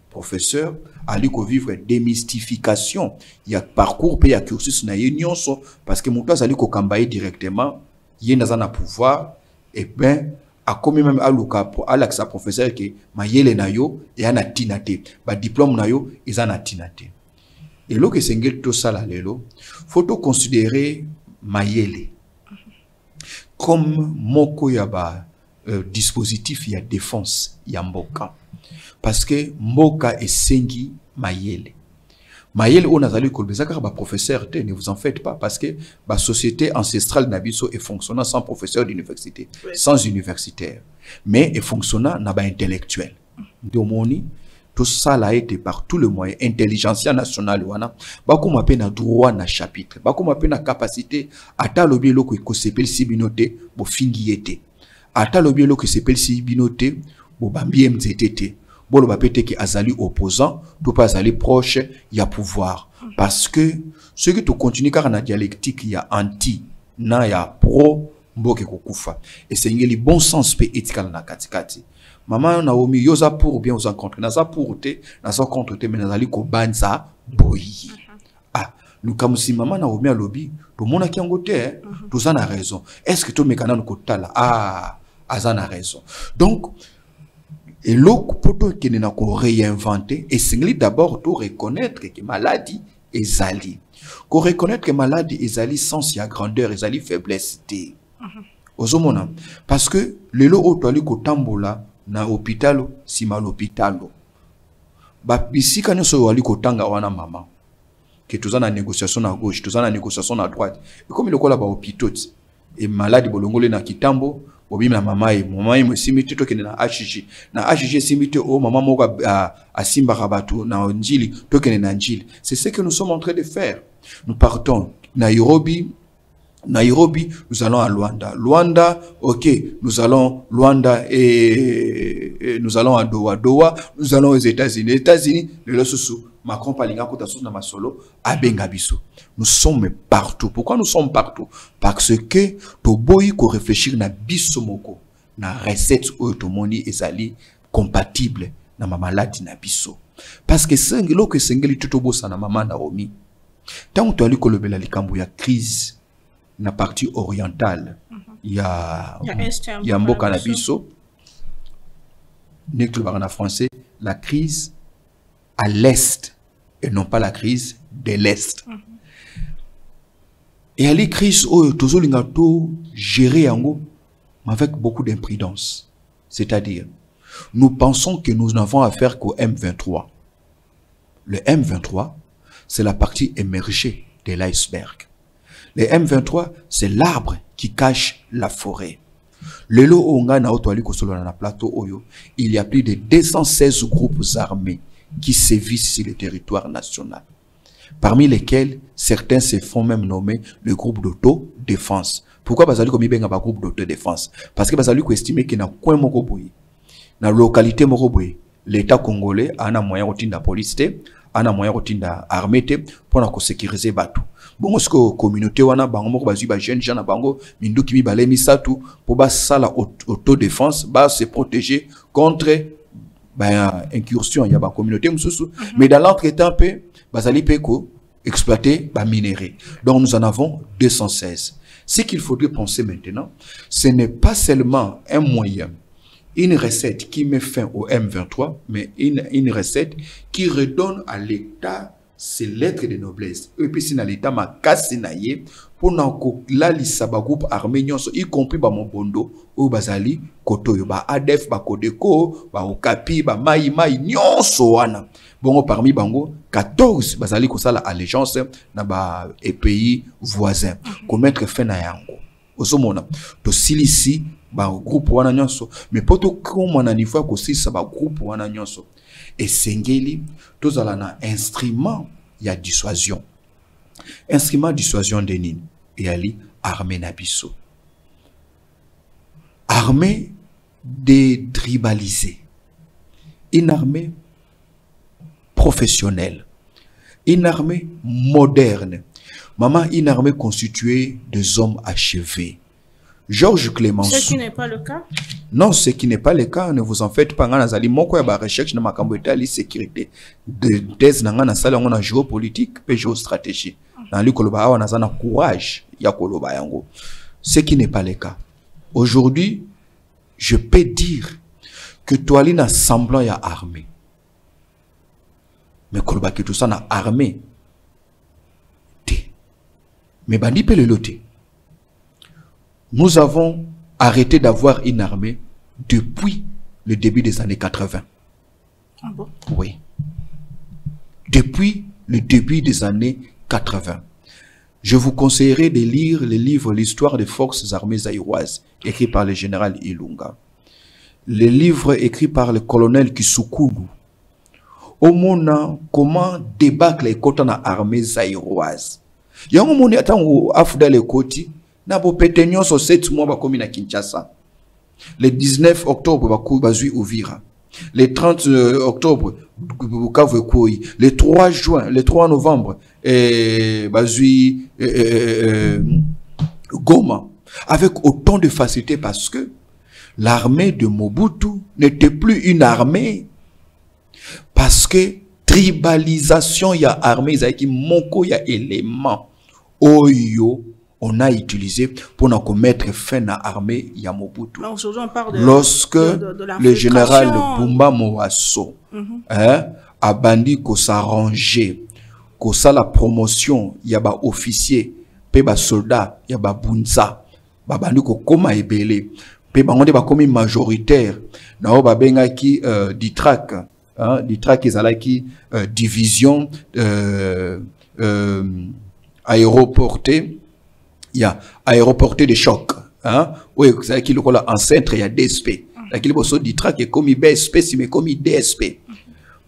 Professeur, ali ko vivre démystification, il y a parcours pe ya cursus na nyonso parce que muto azali ko kambaye directement il y a un pouvoir et ben a commis même à Luka pour Alexa professeur que mayele na yo et ana tinate ba diplôme na yo ils en a tinate et lo que sengel tout ça là lelo faut considérer mayele comme moko ya ba dispositif ya défense ya mboka parce que mboka esengi mayele. Mayel on a zali kolbezaka ba professeur ne vous en faites pas parce que la société ancestrale nabiso est fonctionnant sans professeur d'université, sans universitaire, mais est fonctionnant na ba intellectuel. Domoni tout ça là été par tout le moyen intelligentsia nationale wana ba ko mape na droit na chapitre, ba ko mape na capacité ata lobi loko ko sepel sibinote bo fingiete. Ata lobi loko sepel sibinote bo bambie mzetete. Bolo bapete ki azali opposant, tout pas azali proche, il y a pouvoir. Parce que ce qui te continue car na dialectique, il y a anti, na ya pro, mboke kokufa. Et c'est un bon sens pe éthical na katikati. Maman Naomi, yoza pour bien vous en contre. Naza pour te, naza contre te, mais nazali ko banza boyi. Ah, nous comme si maman Naomi a lobby, tout le monde a qui en côté, tout ça a raison. Est-ce que tout le mécanisme kota là? Ah, azan a raison. Donc, et l'autre poto qui n'a qu'à réinventer, et c'est d'abord de reconnaître que maladie est zali. Qu'on reconnaître que maladie est zali sans y a grandeur, et zali faiblesse. Ozomona. Parce que le lot autoali ko tambola na hôpital, si mal hôpital. Ba bisi kanyo so wali ko tanga wana mama. Que tous en a négociation à gauche, tous en a négociation à droite. Et comme il colla ba hôpital, et maladie bolongole na kitambo. Obi na mama e simite to kene na HG simite o mama moko a simba rabatu na njili to kene na njili. C'est ce que nous sommes en train de faire. Nous partons Nairobi Nairobi, nous allons à Luanda. Luanda, ok, nous allons Luanda et nous allons à Doha. Doha, nous allons aux États-Unis. Les États-Unis, le sous Macron palinga kota sous na masolo à Bengabiso. Nous sommes partout. Pourquoi nous sommes partout? Parce que to boy ko réfléchir na biso moko na recette automoni ezali compatible na ma maladie na biso. Parce que sengelo que sengeli tout bossa na mama na omi. Tant que tu ali kolobela likambo ya crise na partie orientale, il y a Mboka na biso, en français, la crise à l'est et non pas la crise de l'est. Et elle est crise où toujours l'ingato géré avec beaucoup d'imprudence. C'est-à-dire, nous pensons que nous n'avons affaire qu'au M23. Le M23, c'est la partie émergée de l'iceberg. Le M23, c'est l'arbre qui cache la forêt. Le lot onga na otoali kosolo na plateau oyo, il y a plus de 216 groupes armés qui sévissent sur le territoire national. Parmi lesquels, certains se font même nommer le groupe d'autodéfense. Pourquoi bazali komi benga ba groupe d'autodéfense? Parce que bazali ko estimer que na coin moko boye, na localité moko boye, l'État congolais a un moyen de police, a un moyen de armée pour sécuriser bateau. Bon, ce que communauté wana bango moko bazui ba jeune gens na bango mindu kimi balemi satu pour ba sala autodéfense ba se protéger contre incursion ya ba communauté mususu. Mais dans l'entretemps pe bazali pe ko exploiter ba minerai. Donc nous en avons 216. Ce qu'il faudrait penser maintenant, ce n'est pas seulement un moyen, une recette qui met fin au M23, mais une recette qui redonne à l'État ses lettres de noblesse. Et puis, si dans l'État, ma casse naïe, pour la lissaba groupe armé, y compris ba Mobondo, ou Bazali, Kotoyo, ba ADF, ba Kodeko, ba Okapi, ba Maï, nyonso wana. Bon, parmi bango, 14 Bazali kosala allégeance na ba pays voisins. Commettre fin na yango. Osomona, to silisi, ba groupe wana nyonso, mais poto comme on a niveau ko silisa ba groupe wana nyonso. Et sengeli, tous alana instrument ya dissuasion. Instrument dissuasion de nini. Et ali armée nabiso. Armée détribalisée. Une armée professionnelle. Une armée moderne. Maman, une armée constituée de hommes achevés. Georges Clémenceau. Ce qui n'est pas le cas? Non, ce qui n'est pas le cas, ne vous en faites pas. Nazali moko ya ba recherche na makambo etali sécurité. De thèse na ngana sala ngona géopolitique pe géostratégie. Na li koloba awa nazana courage ya koloba yango. Ce qui n'est pas le cas. Aujourd'hui, je peux dire que toali na semblant ya armée. Mais koloba ki tout ça na armée. Mais bandi pe le loté. Nous avons arrêté d'avoir une armée depuis le début des années 80. Ah bon? Oui. Depuis le début des années 80. Je vous conseillerais de lire le livre L'histoire des forces armées zaïroises, écrit par le général Ilunga. Le livre écrit par le colonel Kisukulu. Au mona, comment débattre les côtes en armée zaïroise. Yango moni atango afda le koti. Na bo petenyon so 7 mois ba komi na Kinshasa. Le 19 octobre ba ku bazui Uvira. Le 30 octobre Bukavu Koi. Le 3 juin, le 3 novembre bazui Goma, avec autant de facilité parce que l'armée de Mobutu n'était plus une armée, parce que tribalisation ya armée qui moko ya élément oyo on a utilisé pour nous mettre fin à l'armée ya Mobutu. On parle lorsque le général Bumba Moasso a bandi ko s'arranger, ko sa la promotion ya ba officier, pe ba soldat, ya ba bunza, ba bandi ko koma ebele, pe ba ngonde ba komi majoritaire, na o ba benga ki ditrak, ditrak ezalaki division aéroportée. Il y a aéroporté de choc. Oui, c'est qui le colle en centre, il y a DSP. Là, qui le bosso ditra qui est comme BSP, si mais comme DSP.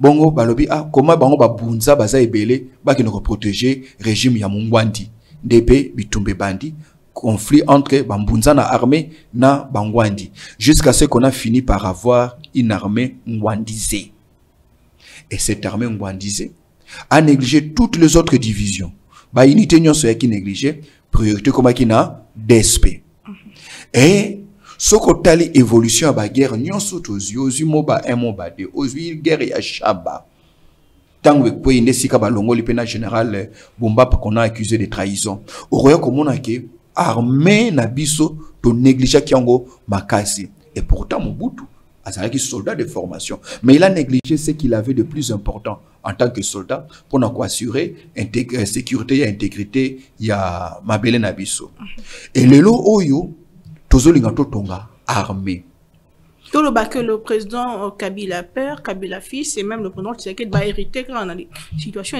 Bongo, balobi, comment bango ba bunza baza ebele, ba qui nous protéger régime ya mungwandi. DP, bitumbe bandi, conflit entre Bambunza na armée na Bangwandi. Jusqu'à ce qu'on a fini par avoir une armée ngwandisée. Et cette armée ngwandisée a négligé toutes les autres divisions. Ba unité nyon soya qui négligé, priorité comme qui na DSP. Et ce qu'on évolution à la guerre, nyon soto ozu moba un moba de ozu guerre ya chaba. Tant que pour une sika balongo le pena général Bomba qu'on a accusé de trahison. Au royaume comme on a que armée na biso to négligé kiango makasi. Et pourtant Mobutu azalaki soldat de formation, mais il a négligé ce qu'il avait de plus important en tant que soldat pour nous assurer sécurité et intégrité ya mabele na biso. Et lelo oyo tozolinga totonga armée. Tout le bas que le président Kabila père, Kabila fils et même le président Tshisekedi va hériter quand on a des situations.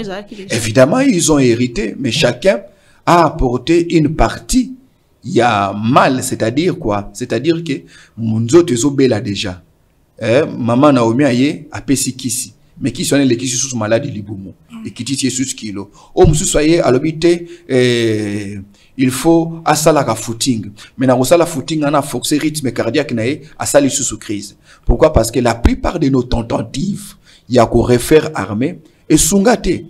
Évidemment, ils ont hérité, mais chacun a apporté une partie. Il y a mal, c'est-à-dire quoi? C'est-à-dire que Munzo Tezobela déjà. Maman Naomi Aye a pesi kisi. Mais qui sont les kisi sous maladie libumu. Et qui tient sous kilo. Oh, monsieur soyez à l'hôpital, il faut asalaka footing. Mais dans la footing, on a forcé rythme cardiaque nae asali sous crise. Pourquoi? Parce que la plupart de nos tentatives, il y a qu'on réfère armée et sungate.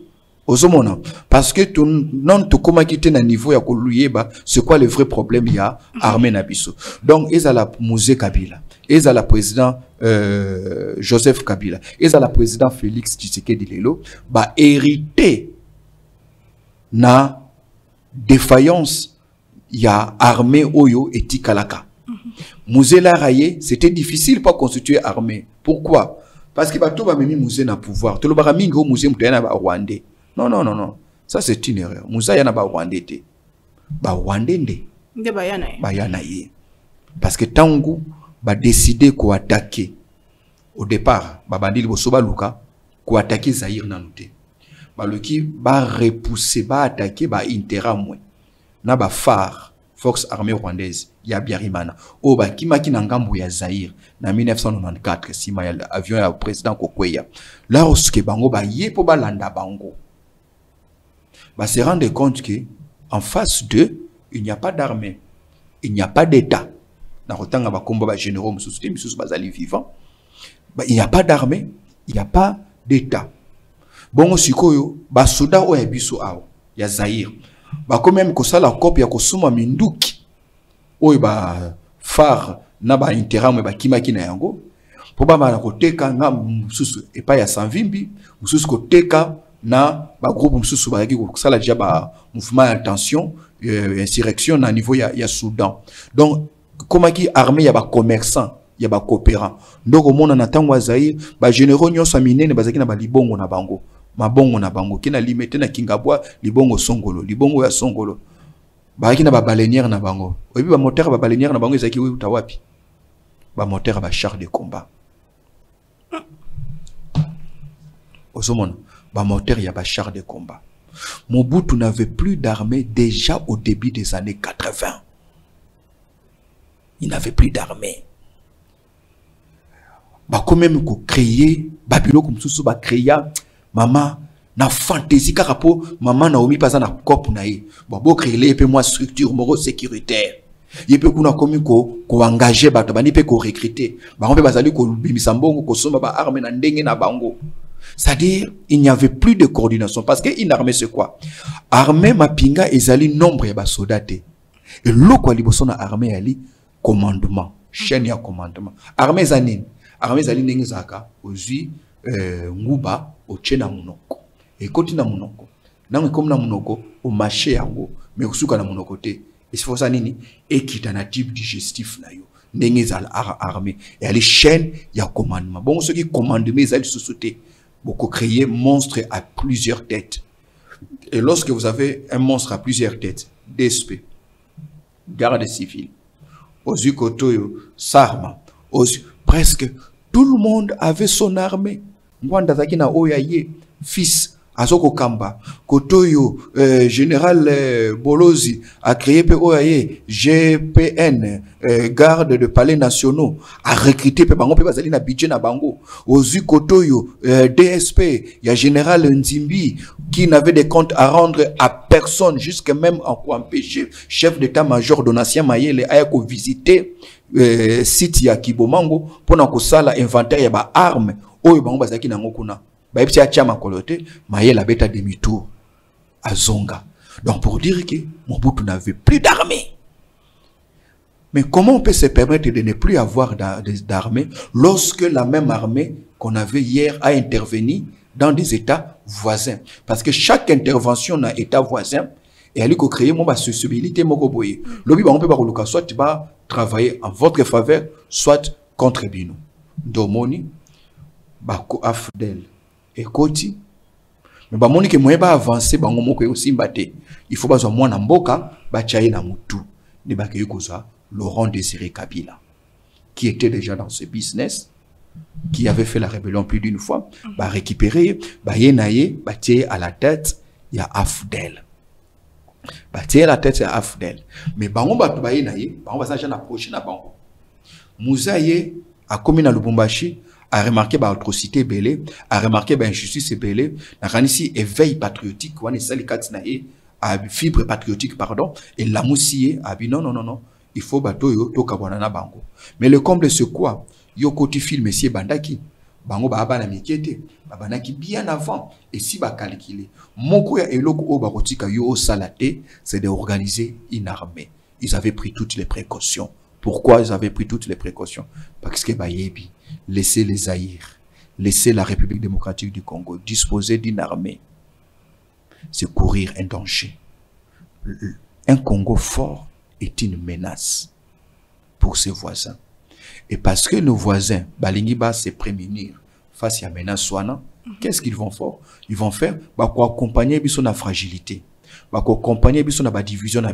Ozomona. Parce que tout non tout comment quitter na niveau ya koluyeba, c'est quoi le vrai problème il y a armée nabiso. Donc ils à la musée Kabila, ils à la président Joseph Kabila, ils à la président Félix Tshisekedi Lelo, ba hérité na défaillance il y a armée oyo et tikalaka. Musée la raye, c'était difficile pour constituer armée. Pourquoi? Parce que bato ba memi musée na pouvoir. Tout le baramingo musée mutena ba Rwandais. Non, non, non, non. Ça, c'est une erreur. Moussa yana ba Rwandais te. Ba Rwandais nde. Nde ba yana. Ba yana ye. Parce que tangu ba décider ko attaquer. Au départ, ba bandili bosoba luka ko attaquer Zaïre nanute. Ba loki ba repousser, ba attaquer, ba interamwe. Na ba phare Force armée rwandaise ya Biarimana. O ba kimaki na ngambo ya Zaïre na 1994 sima ya avion ya président Kokweya. Lorsque bango ba ye po ba landa bango. Bah, se rendre compte que en face d'eux, il n'y a pas d'armée, il n'y a pas d'État. Dans le temps où combat généraux, vivants, il n'y a pas d'armée, il n'y a pas d'État. Bon, aussi bah soda o yabiso ao, ya Zaïre. Bah quand même que ça la copie ya kosuma minduki. O ba phare na ba interam ba kimaki na yango. Po ba na koteka nga mususu et pas ya Sanvimbi, mususu koteka na ba groupe mususu ba yaki ko sala déjà ba mouvement d'intention insurrection na niveau ya Soudan. Donc comment qui armée ya ba commerçant ya ba coopérant donc au monde na tango Zaïre ba généraux nyonso minene bazaki na ba libongo na bango mabongo na bango kina limité na Kingabwa libongo songolo libongo ya songolo ba yaki na ba baleinière na bango obi ba moteur ba baleinière na bango ezaki wi utawapi ba moteur ba char de combat osomona ba moteur ya ba char de combat. Mobutu n'avait plus d'armée déjà au début des années 80. Il n'avait plus d'armée. Bah quand même qu'on créer Babylone comme ça ba créer maman na fantaisie karapo maman Naomi pas na cop na ye. Bon créer les peu moins structure moro sécuritaire. Il peut qu'on a commis ko engager bato bani pe ko recruter. Ba on peut bazali ko bimisa mbongo ko somba ba armée na ndenge na bango. C'est-à-dire, il n'y avait plus de coordination. Parce qu'une armée, c'est quoi? Armée, mapinga, ezali nombre ya basodate. Et l'autre, libosona armée, ali, commandement. Chaîne ya commandement. Armée zanine. Armée zanine, n'engezaka, ozi, nguba, ochena munoko. Et koti na munoko. Nange comme na munoko, au marché yango, mais usuka na munoko te. Et c'est pour ça nini, équitanatif digestif na yo. N'engezal armée. Et ali, chaîne ya commandement. Bon, ceux qui commandent, mais ils société. Beaucoup créer monstre à plusieurs têtes. Et lorsque vous avez un monstre à plusieurs têtes, DSP, garde civile, Ozukotoyo, Sarma, presque tout le monde avait son armée. Mwandazaki na Oyaye, fils Azoko Kamba, Kotoyo, général Bolozi, a créé POAE, GPN, garde de palais nationaux, a recruté Bango, Pebazali na budget na Bango, Ozu Kotoyo, DSP, il y a général Nzimbi, qui n'avait des comptes à rendre à personne, jusqu'à même en quoi empêcher, chef d'état-major Donatien Mayele, a visité, site ya Kibomango, pour n'en sala inventaire ya ba armes, Oyo Bango Bazaki na Ngokuna. Baïpsi a tchama kolote, maye la bête à demi-tour à Zonga. Donc pour dire que Mobutu n'avait plus d'armée. Mais comment on peut se permettre de ne plus avoir d'armée lorsque la même armée qu'on avait hier a intervenu dans des États voisins? Parce que chaque intervention dans État voisin, et elle a créé mon sensibilité, mon boye. L'objet on peut pas soit travailler en votre faveur, soit contre Bino. Domoni, Bako Afdel. Et Koti, mais bah moni que moi ba avancer ba ngomo ko aussi mbaté. Il faut pas moi na mboka ba chaye na mutu. Ne ba ke yokoza Laurent Désiré Kabila, qui était déjà dans ce business, qui avait fait la rébellion plus d'une fois, ba récupérer, ba yenaye, ba tirer à la tête, il y a Afdel. Ba tirer à la tête, il y a Afdel. Mais ba ngomba ba yenaye, ba ngomba ça j'en approché na bango. Mouzaye a commis na Lubumbashi, a remarqué bah atrocité belé, a remarqué bah injustice belé, n'a rien ici éveil patriotique, ou est-ce que a fibre patriotique pardon, et la moussier a dit non, il faut bateau yo to kabwana bango. Mais le comble c'est quoi? Yo côté film monsieur Bandaki, bango ba na mikete, banaki bien avant et si ba calculer. Moko ya eloko o barotika yo salate, c'est d'organiser une armée. Ils avaient pris toutes les précautions. Pourquoi ils avaient pris toutes les précautions? Parce que Bayebi, laisser les Zaïre, laisser la République démocratique du Congo disposer d'une armée, c'est courir un danger. Un Congo fort est une menace pour ses voisins. Et parce que nos voisins, Balingiba, se prémunir face à la menace Swana, qu'est-ce qu'ils vont faire? Ils vont faire, accompagner la fragilité, accompagner la division,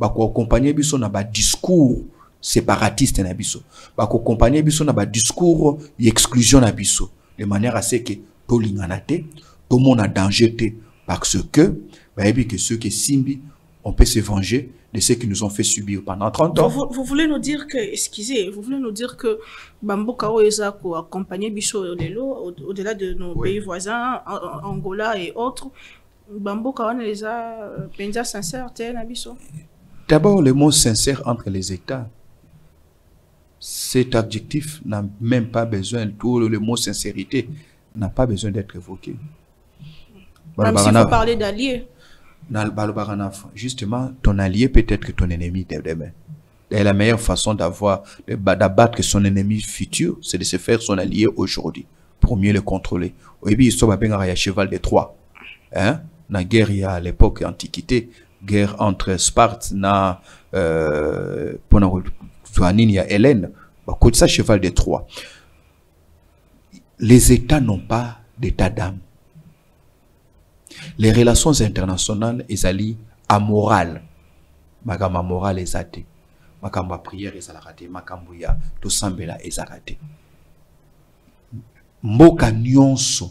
accompagner le discours séparatiste na biso ba ko accompagner biso na ba discours d'exclusion na biso de manière à ce que to lingana te to mona danger te parce que ba que ceux qui simbi on peut se venger de ce qu'ils nous ont fait subir pendant 30 ans. Vous voulez nous dire que vous voulez nous dire que Bamboka Oeza ko accompagner biso au-delà de nos pays voisins Angola et autres, Bamboka on les a penza sincère te na biso. D'abord le mot sincère entre les États. Cet adjectif n'a même pas besoin, tout le mot sincérité n'a pas besoin d'être évoqué. Même si vous parlez d'alliés. Justement, ton allié peut être ton ennemi demain. Et la meilleure façon d'abattre son ennemi futur, c'est de se faire son allié aujourd'hui, pour mieux le contrôler. Au début, il y a cheval de Troie. Hein? La guerre, il y a à l'époque antiquité, guerre entre Sparte il y a Hélène, côté ça cheval de Troie. Les États n'ont pas d'état d'âme. Les relations internationales, ils allient amoral. Magama moral est athée. Makamba prière est raté. Makambuya to sambela est raté. Mboka nyonso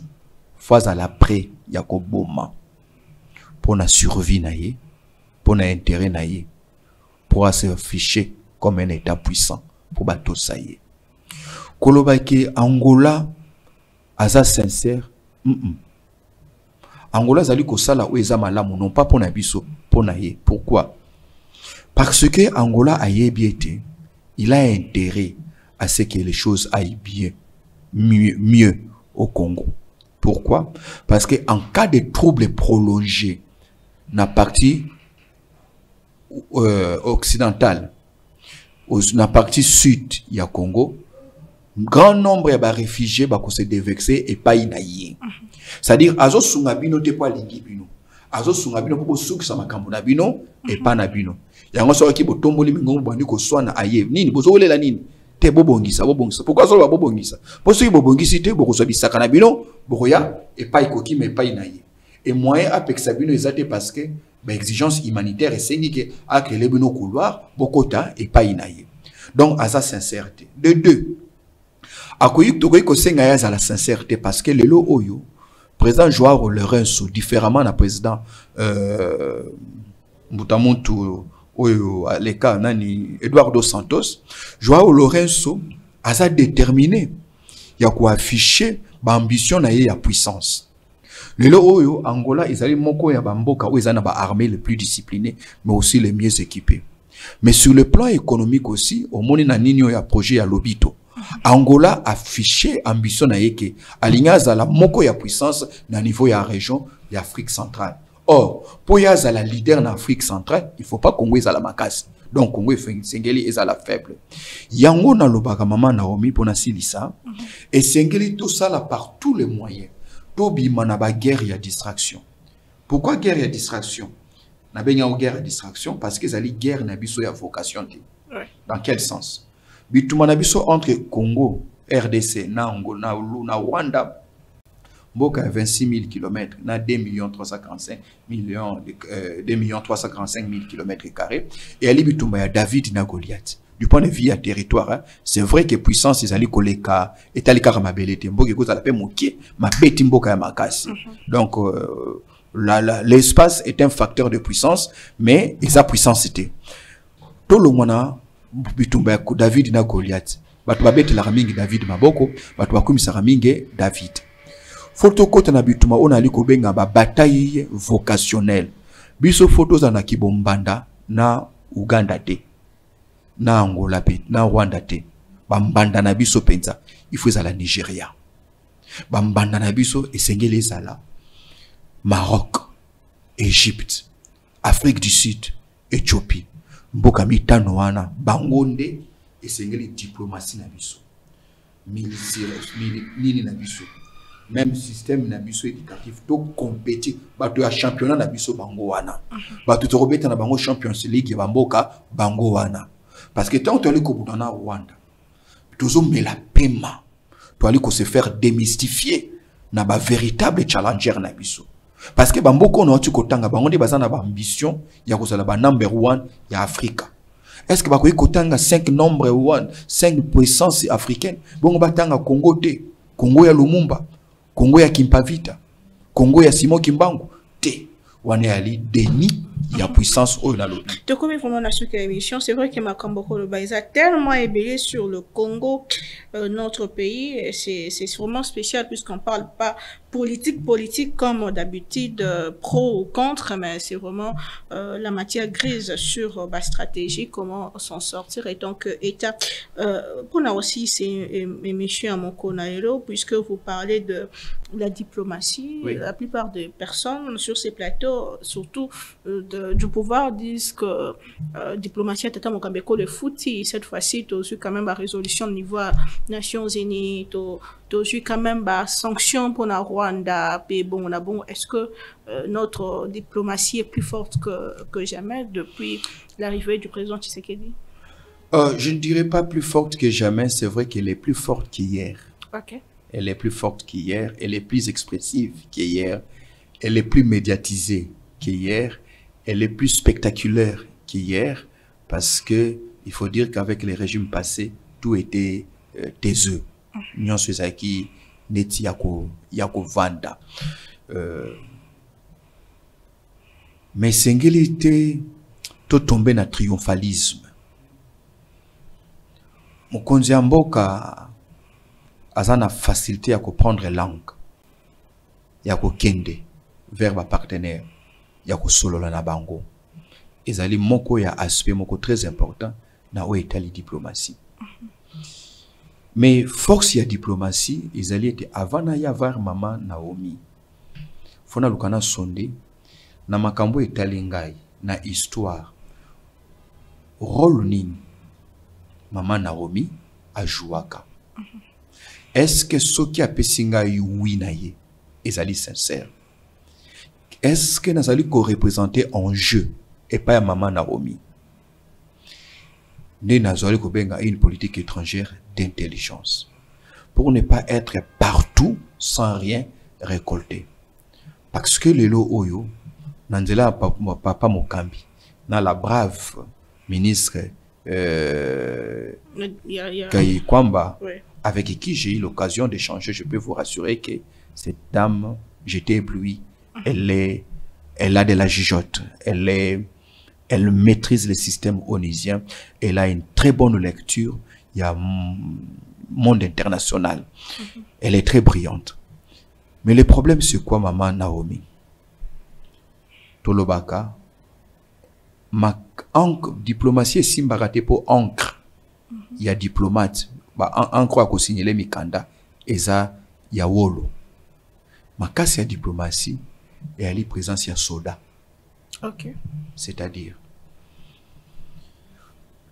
fois à l'après yakoboma pour na survie naie, pour na intérêt naie, pour s'afficher comme un État puissant pour bateau ça y est. Kolobaki Angola aza sincère. Angola zali ko sala o eza malamu non pas pour na biso pour na ye. Pourquoi? Parce que Angola a yebiete, il a intérêt à ce que les choses aillent bien, mieux au Congo. Pourquoi? Parce que en cas de troubles prolongés na partie occidentale, na partie sud il y a Congo, grand nombre de réfugiés va se dévexer et pas inaïe. C'est-à-dire azo sungabino te pas lingibino, azo sungabino pour souk sa makambo na bino et pas na bino. Yango so ki botomboli mingongo bandi ko swana aye nini bozo la nini te bobongisa. Pourquoi so bobongisa? Parce que bobongisi te boko so bisaka na bino bokoya et pas ikoki mais pas inaïe. Et moyen avec sabino ezate parce que exigence humanitaire et c'est que avec les bino couloir bokota et pas inaïe. Donc à sa sincérité. De deux, akoyi tokoyi ko senga ya la sincérité parce que lelo oyo président Joao Lourenço différemment na président Mbutamuntu oyo aleka nani Eduardo Santos. Joao Lourenço asa déterminé ya ko afficher ba ambition na ye ya puissance. Lelo oyo Angola ezali moko ya bamboka oyo ezana ba armée les plus disciplinés mais aussi les mieux équipés. Mais sur le plan économique aussi, au moni na nini ya projet ya Lobito. Angola a affiché ambition na yeke alingaza la moko ya puissance na niveau ya région ya Afrique centrale. Or, pour yaza la leader na Afrique centrale, il faut pas Congo ezala makasi. Donc Congo sengeli ezala faible. Yango na lobaka mama Naomi pona silisa et sengeli tout ça là par tous les moyens. Tobi manaba guerre ya distraction. Pourquoi guerre ya distraction? Na benya guerre ya distraction parce que zali guerre na biso ya vocation. Dans quel sens? Bitumana biso entre Congo, RDC, na Angola, na Rwanda, mboka 26 000 km, na 2 345 000 km carrés, et ali bitumba ya David na Goliath. Du point de vue ya territoire, hein, c'est vrai que puissance ezali koleka etalika mabelete mboka ko zala pe mokie mabeti mboka ya makasi. Donc l'espace est un facteur de puissance, mais esa puissance était. Tout le monde bitumba ya David na Goliath. Batu babeti la mingi David maboko, batu bakumisa mingi David. Photo kota na bituma ona aliko benga ba bataille vocationnelle. Biso photos na kibombanda na Uganda te. Na Angola pe, na Rwanda te. Bambanda na biso penza, il faut la Nigeria. Bambanda na biso esengeli zala Maroc, Égypte, Afrique du Sud, Éthiopie. Mboka mitano wana bangonde esengeli diplomatie na biso. Nini na biso. Même système na biso éducatif to compétit bato ya championnat na biso bango wana. Bato to robeta na bango Champions League ya bamboka bango wana. Parce que tant to ali ko butana Rwanda. Tozo mela pema. To ali ko se faire démystifier na ba véritable challenger na biso. Parce que bamboko na otu kotanga bango nde bazana ba ambition ya kozala ba number 1 ya Afrika. Est-ce que bakoyi kotanga 5 number 1, 5 puissances africaines? Bongo batanga Congo te, Congo ya Lumumba, Congo ya Kimpavita, Congo ya Simon Kimbangu te. Wane ali déni ya puissance au lobby. De comme vraiment dans cette émission, c'est vrai que Makamboko le Baïsa a tellement ébellé sur le Congo, notre pays. C'est vraiment spécial puisqu'on parle pas politique comme d'habitude, pro ou contre, mais c'est vraiment la matière grise sur la stratégie, comment s'en sortir. Et donc, État, pour nous aussi, c'est une émission à mon Konaïlo, puisque vous parlez de la diplomatie. Oui. La plupart des personnes sur ces plateaux, surtout du pouvoir, disent que diplomatie est à Mokambeko le foot. Cette fois-ci, tu as eu quand même la résolution au niveau des Nations Unies, tu as eu quand même la sanction pour la Rwanda. Bon, est-ce que notre diplomatie est plus forte que jamais depuis l'arrivée du président Tshisekedi? Je ne dirais pas plus forte que jamais, c'est vrai qu'elle est plus forte qu'hier. Ok. Elle est plus forte qu'hier, elle est plus expressive qu'hier, elle est plus médiatisée qu'hier, elle est plus spectaculaire qu'hier, parce que il faut dire qu'avec les régimes passés, tout était taiseux. Nyon Sezaki neti yako vanda. Mais sengeli te to tomber na triomphalisme. Mokonzi ya mboka azana facilité à comprendre langue, ya ko kende vers ba partenaire, ya ko solola na bango. Ezali moko ya aspect moko très important na o etali diplomatie. Mais force ya diplomatie, ezali était avant na ya voir maman Naomi. Fona lukana sonde na makambo etali ngai na histoire. Rôle nini maman Naomi a jouaka. Est-ce que ce qui a pesinga oui na ye ezali sincère? Est-ce que nazali ko représenter en jeu et pas maman Naomi? Ne nazali ko benga une politique étrangère d'intelligence pour ne pas être partout sans rien récolter. Parce que lelo oyo nanzela papa Mokambi na la brave ministre Kwamba, avec qui j'ai eu l'occasion d'échanger, je peux vous rassurer que cette dame j'étais ébloui. Elle a de la jugeote. Elle maîtrise le système onusien. Elle a une très bonne lecture. Il y a monde international. Elle est très brillante. Mais le problème, c'est quoi, maman Naomi? Tolobaka, ma diplomatie simbarate pour encre. Il y a diplomate. Encre a signaler Mikanda. Eza Yawolo. Ma casse ya diplomatie et elle est présence ya soda. Ok. C'est-à-dire,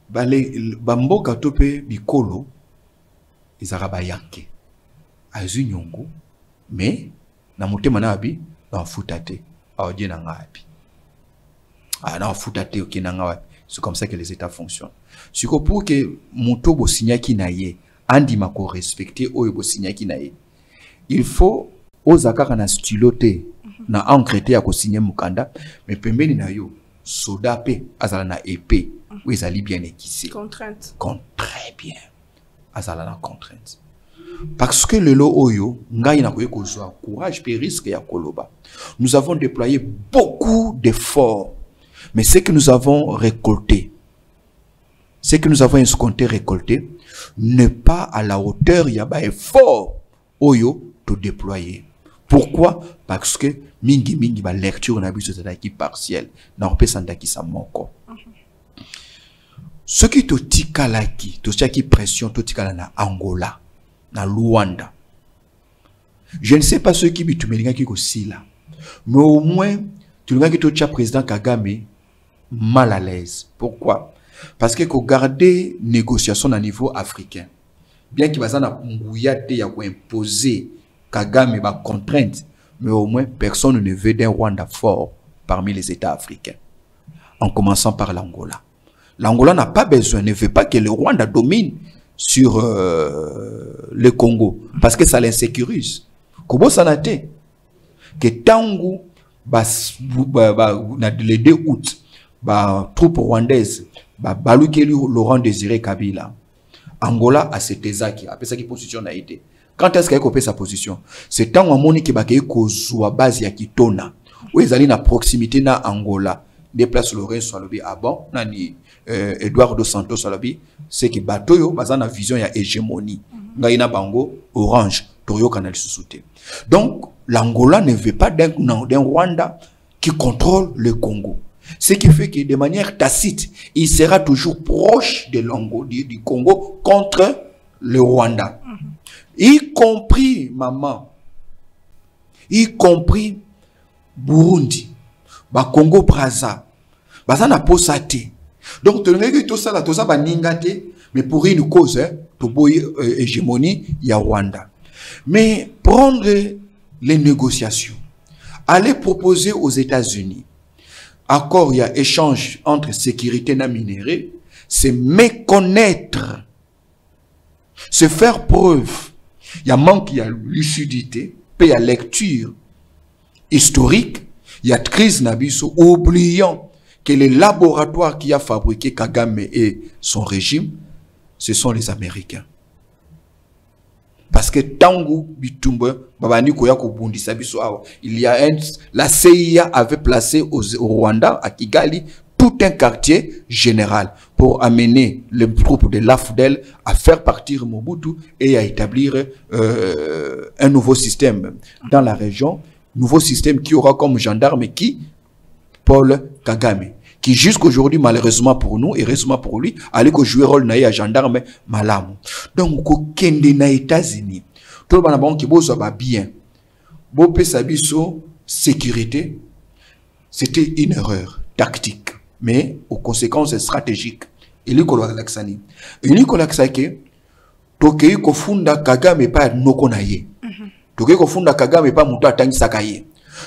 bamboka tope bikolo ezara bayake azu nyongo mais na motema na abi na futate aodie na ngapi na futate ok na ngapi. C'est comme ça que les États fonctionnent. C'est que pour que moto bo signaki na ye andi mako respecter oyo bo signaki na ye, il faut ozaka na styloté na encreté ya ko signer mukanda mais pembeni na yo soda pe azala na épée ou ezali bien équissé. Contrainte. Très bien. Azala na contrainte. Parce que le lo oyo ngai na koye kozwa courage pe risque ya koloba. Nous avons déployé beaucoup d'efforts, mais ce que nous avons récolté, ce que nous avons escompté récolté n'est pas à la hauteur ya ba effort oyo to déployer. Pourquoi? Parce que mingi ba lecture na biso qui partielle na opesanda ki sa moko. Ce qui to tikalaki, to tiaki pression to tikala na Angola, na Luanda. Je ne sais pas ce qui bitumelinga ki ko sila. Mais au moins tu l'as ki to tia président Kagame mal à l'aise. Pourquoi? Parce que ko garder négociation à niveau africain. Bien qu'il bazana nguyate ya ko imposer Kagame ba contrainte, mais au moins personne ne veut d'un Rwanda fort parmi les États africains. En commençant par l'Angola. L'Angola n'a pas besoin, ne veut pas que le Rwanda domine sur le Congo, parce que ça l'insécurise. Kobo sanate que tangu le 2 août, troupes rwandaises, balukeli Laurent Désiré Kabila, Angola a cette ezaki, après ça qui position a été. Quand est-ce qu'il a coupé sa position? C'est tant à moni qui bakay kozwa base ya kitona. Où ils allaient na proximité na Angola. Déplace Lorenzo Salobi à bon, nani Eduardo Santos Salobi, c'est que batoyo bazana vision ya hégémonie. Ngaina bango orange toyo canal sous-souté. Donc l'Angola ne veut pas d'un Rwanda qui contrôle le Congo. Ce qui fait que de manière tacite, il sera toujours proche de du Congo contre le Rwanda. Y compris, maman, y compris Burundi, Congo Brazza, Bazana Posate. Donc, tu n'as tout ça, tout ça, mais pour une cause, pour hégémonie, il y a Rwanda. Mais prendre les négociations, aller proposer aux États-Unis, accord, il y a échange entre sécurité et minéraux, c'est méconnaître, c'est faire preuve. Il y a manque, il y a lucidité, il y a lecture historique, il y a crise nabiso, oubliant que les laboratoires qui a fabriqué Kagame et son régime, ce sont les Américains. Parce que Tangu Bitumba, il y a la CIA avait placé au Rwanda, à Kigali, tout un quartier général pour amener les troupes de l'AFDEL à faire partir Mobutu et à établir un nouveau système dans la région. Nouveau système qui aura comme gendarme qui? Paul Kagame. Qui jusqu'aujourd'hui, malheureusement pour nous et heureusement pour lui, allait jouer rôle naïe à gendarme malamu. Donc, au Kende na États-Unis, tout le monde qui bosse bien. Bopé Sabiso, sécurité, c'était une erreur tactique, mais aux conséquences stratégiques. Et Nicolas Laksani. Et Nicolas Laksake, Tokei Kofunda Kagame pas Nokonaye. Tokei Kofunda Kagame pas Muto Atangi Sakaye.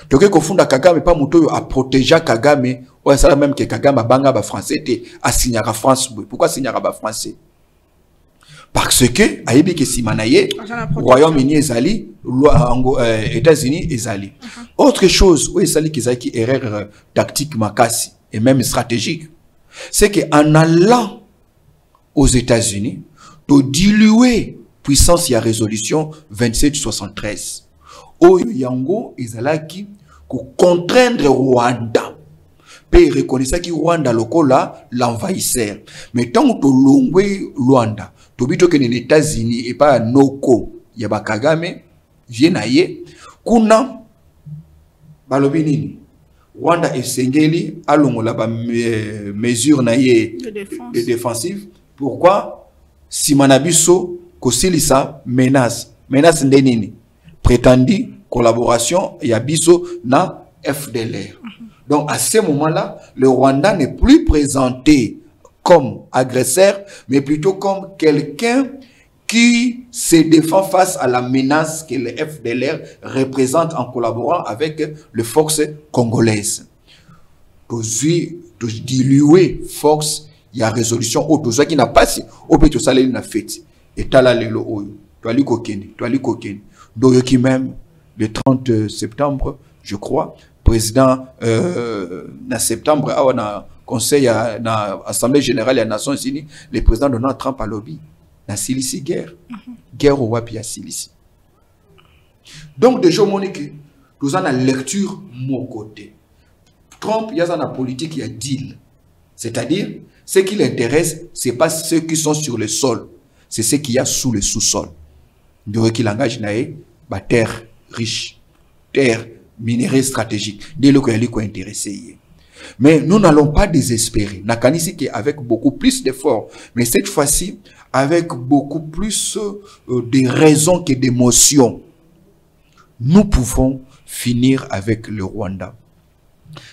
Tokei Kofunda Kagame pas Muto a protégé Kagame. Ouais, c'est la même que Kagame a banga ba français te a signé à France. Pourquoi signer à français? Parce que ayebi ke simanaye Royaume-Uni ezali, États-Unis ezali. Autre chose où ezali ki erreur tactique makasi et même stratégique, c'est que en allant aux États-Unis, to diluer puissance y a résolution 2773. oyo yango ezalaki ko contraindre Rwanda pe reconnaissait que Rwanda lokola l'envahisseur. Mais tant que longwe Rwanda to bito que les États-Unis et pas noko yaba Kagame viena ye kuna balobi nini Rwanda esengeli alongola ba mesure na ye de défensive. Pourquoi si manabiso kosilisa menace ndenini prétendue collaboration ya biso na FDLR. Donc à ce moment-là, le Rwanda n'est plus présenté comme agresseur, mais plutôt comme quelqu'un qui se défend face à la menace que le FDLR représente en collaborant avec les forces congolaises. Pour diluer force, il y a résolution autre qui n'a pas si au peut salé na fête. Et tala lelo oyo, toali kokeni. Donc qui même le 30 septembre, je crois, président en septembre à un conseil na assemblée générale des Nations Unies, le président Donald Trump a lobby na Silici guerre au wapi ya Silici. Donc déjà monique nous avons la lecture mon côté. Trump il y a la politique il y a deal. C'est-à-dire ce qui l'intéresse c'est pas ceux qui sont sur le sol, c'est ce qu'il y a sous le sous-sol. Donc qui langage naé ba terre riche, terre minéraux stratégiques, dès lors qu'il est intéressé. Mais nous n'allons pas désespérer. Nakanisi qui avec beaucoup plus d'efforts, mais cette fois-ci avec beaucoup plus de raisons que d'émotions, nous pouvons finir avec le Rwanda.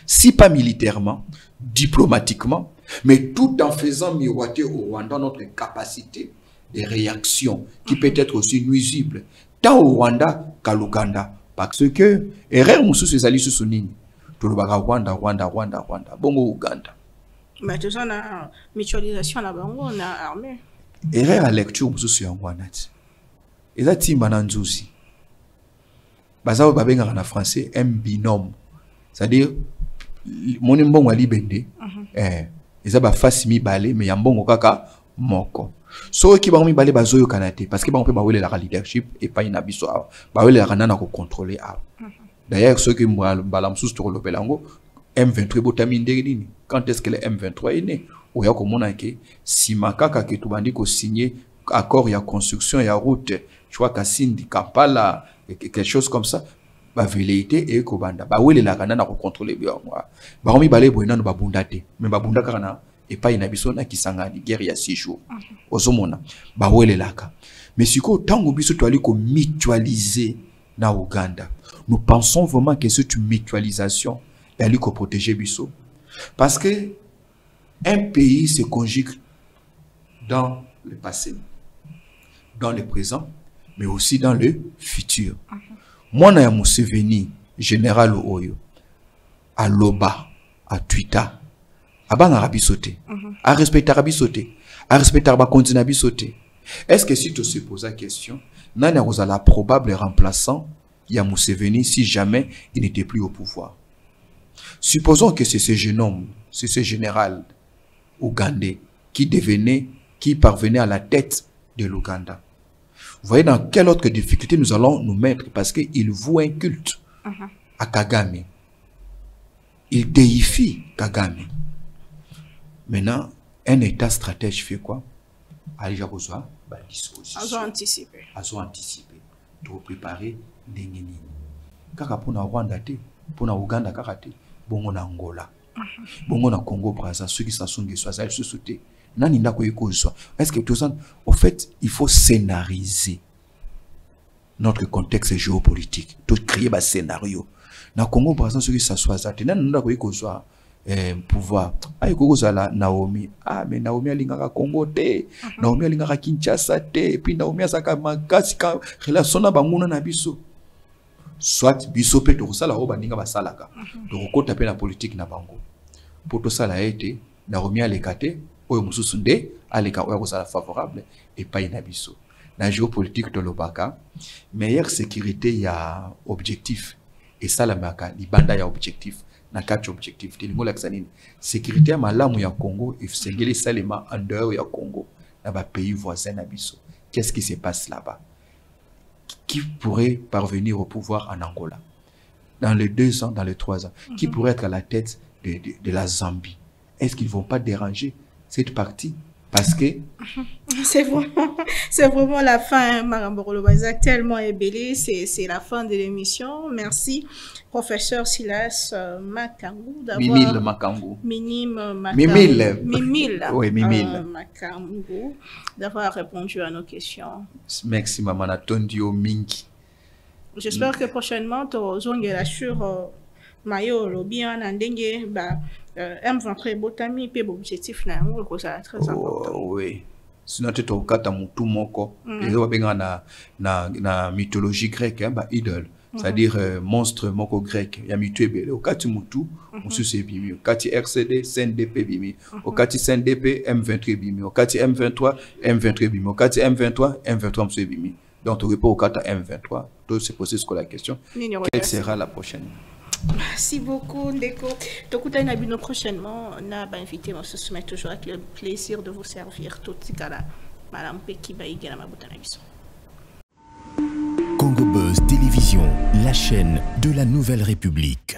Si pas militairement, diplomatiquement, mais tout en faisant miroiter au Rwanda notre capacité de réaction qui peut être aussi nuisible, tant au Rwanda qu'à l'Ouganda. Parce que, erreur moussou se sali sous sonini. Tout le baga Rwanda, bongo Ouganda. Mais tout ça, on a mutualisation là-bas, on a armé. Erreur à lecture moussou se Rwanda. Et ça, timba nanzousi. Bazao babenga en français, un binôme. C'est-à-dire, mon mbongo ali bende. Et ça, ba face mi balé, mais yambongo kaka moko. So qui va me balé bazoyo kanate parce que on peut bawele la leadership et pas une abisso bawele la nana ko contrôler d'ailleurs ceux qui balam sous sur le pelango M23 botamine nini quand est-ce que le M23 est né ou ya komona ke si makaka ke tubandi ko signer accord ya construction ya route tu vois Kasindi Kampala quelque chose comme ça ba velléité et ko banda bawele la nana ko contrôler bien ba romi balé boyna no babundate mais babunda kana et pas une abisso na kisangani guerre ya 6 jours ozomona bawele laka mais siko tango biso to ali ko mutualiser na Ouganda nous pensons vraiment que cette mutualisation elle ko protéger biso parce que un pays se conjugue dans le passé dans le présent mais aussi dans le futur moi na ya Museveni général Oyo à Loba à Twitter Abang Arabi sauté, à respecter Arabi sauté, à respecter Arabi continue Arabi sauté. Est-ce que si tu te poses la question, Nana la probable remplaçant ya Museveni si jamais il n'était plus au pouvoir? Supposons que c'est ce jeune homme, c'est ce général ougandais qui parvenait à la tête de l'Ouganda. Vous voyez dans quelle autre difficulté nous allons nous mettre parce qu'il voue un culte à Kagame. Il déifie Kagame. Maintenant, un état stratège fait quoi? Allez, j'ai besoin de disposition. Azo anticiper. Pour préparer des nini. Kaka pona Rwanda te, pona Ouganda kakate, bongo na Angola. Bongo na Congo Brazza, ceux qui s'assungi soit ça se sauter. Nani ndako yeko soit. Est-ce que tout ça, en fait, il faut scénariser notre contexte géopolitique. Tout créer un scénario. Na Congo Brazza, ceux qui s'assoient ça, nani ndako yeko soit. Pouvoir ay kokozala Naomi mais Naomi alingaka Congo te Naomi alingaka Kinshasa te et puis Naomi asaka makasi ka relation na banguna na biso soit biso pe to sala o baninga basalaka to kokota pe na politique na bango pour to sala ete Naomi alekate oyo mususu nde aleka oyo kosala favorable et pas na biso na géopolitique to lobaka meilleure sécurité ya objectif et ça la maka libanda ya objectif na quatre objectifs telingo laksanini sécurité ya malamu ya Congo et sengeli salema en dehors ya Congo na ba pays voisins na biso. Qu'est-ce qui se passe là-bas? qui pourrait parvenir au pouvoir en Angola dans les 2 ans, dans les 3 ans, qui pourrait être à la tête de la Zambie? Est-ce qu'ils ne vont pas déranger cette partie? Parce que c'est vraiment la fin, Maramboro Bazak, tellement ébellé, c'est la fin de l'émission. Merci, professeur Silas Makangou, d'avoir... Mimile Makangou. Mimile. Oui, Mimile. Makangou, d'avoir répondu à nos questions. Merci, maman, Tondio Minki. J'espère que prochainement, tu auras sur Mayo, Lobby, Nandenge, M23 Botami, puis objectif, c'est très important. Oui. Sinon, tu as mutu moko. Na mythologie grecque, idole. C'est-à-dire monstre moko grec. Il y a mutu ebele. Au kati mutu, on se bimi. Au kati RCD, CNDP bimi. Au kati CNDP, M23 bimi. Au kati M23, M23 bimi. Au kati M23, M23 mse bimi. Donc, tu réponds au kata M23. Donc, c'est posé la question. Quelle sera la prochaine? Merci beaucoup, Ndeko. Donc, nous prochainement, on a invité, on se soumet toujours avec le plaisir de vous servir. Tout ce cas-là, Madame Peki Baïga, ma Congo Buzz Télévision, la chaîne de la Nouvelle République.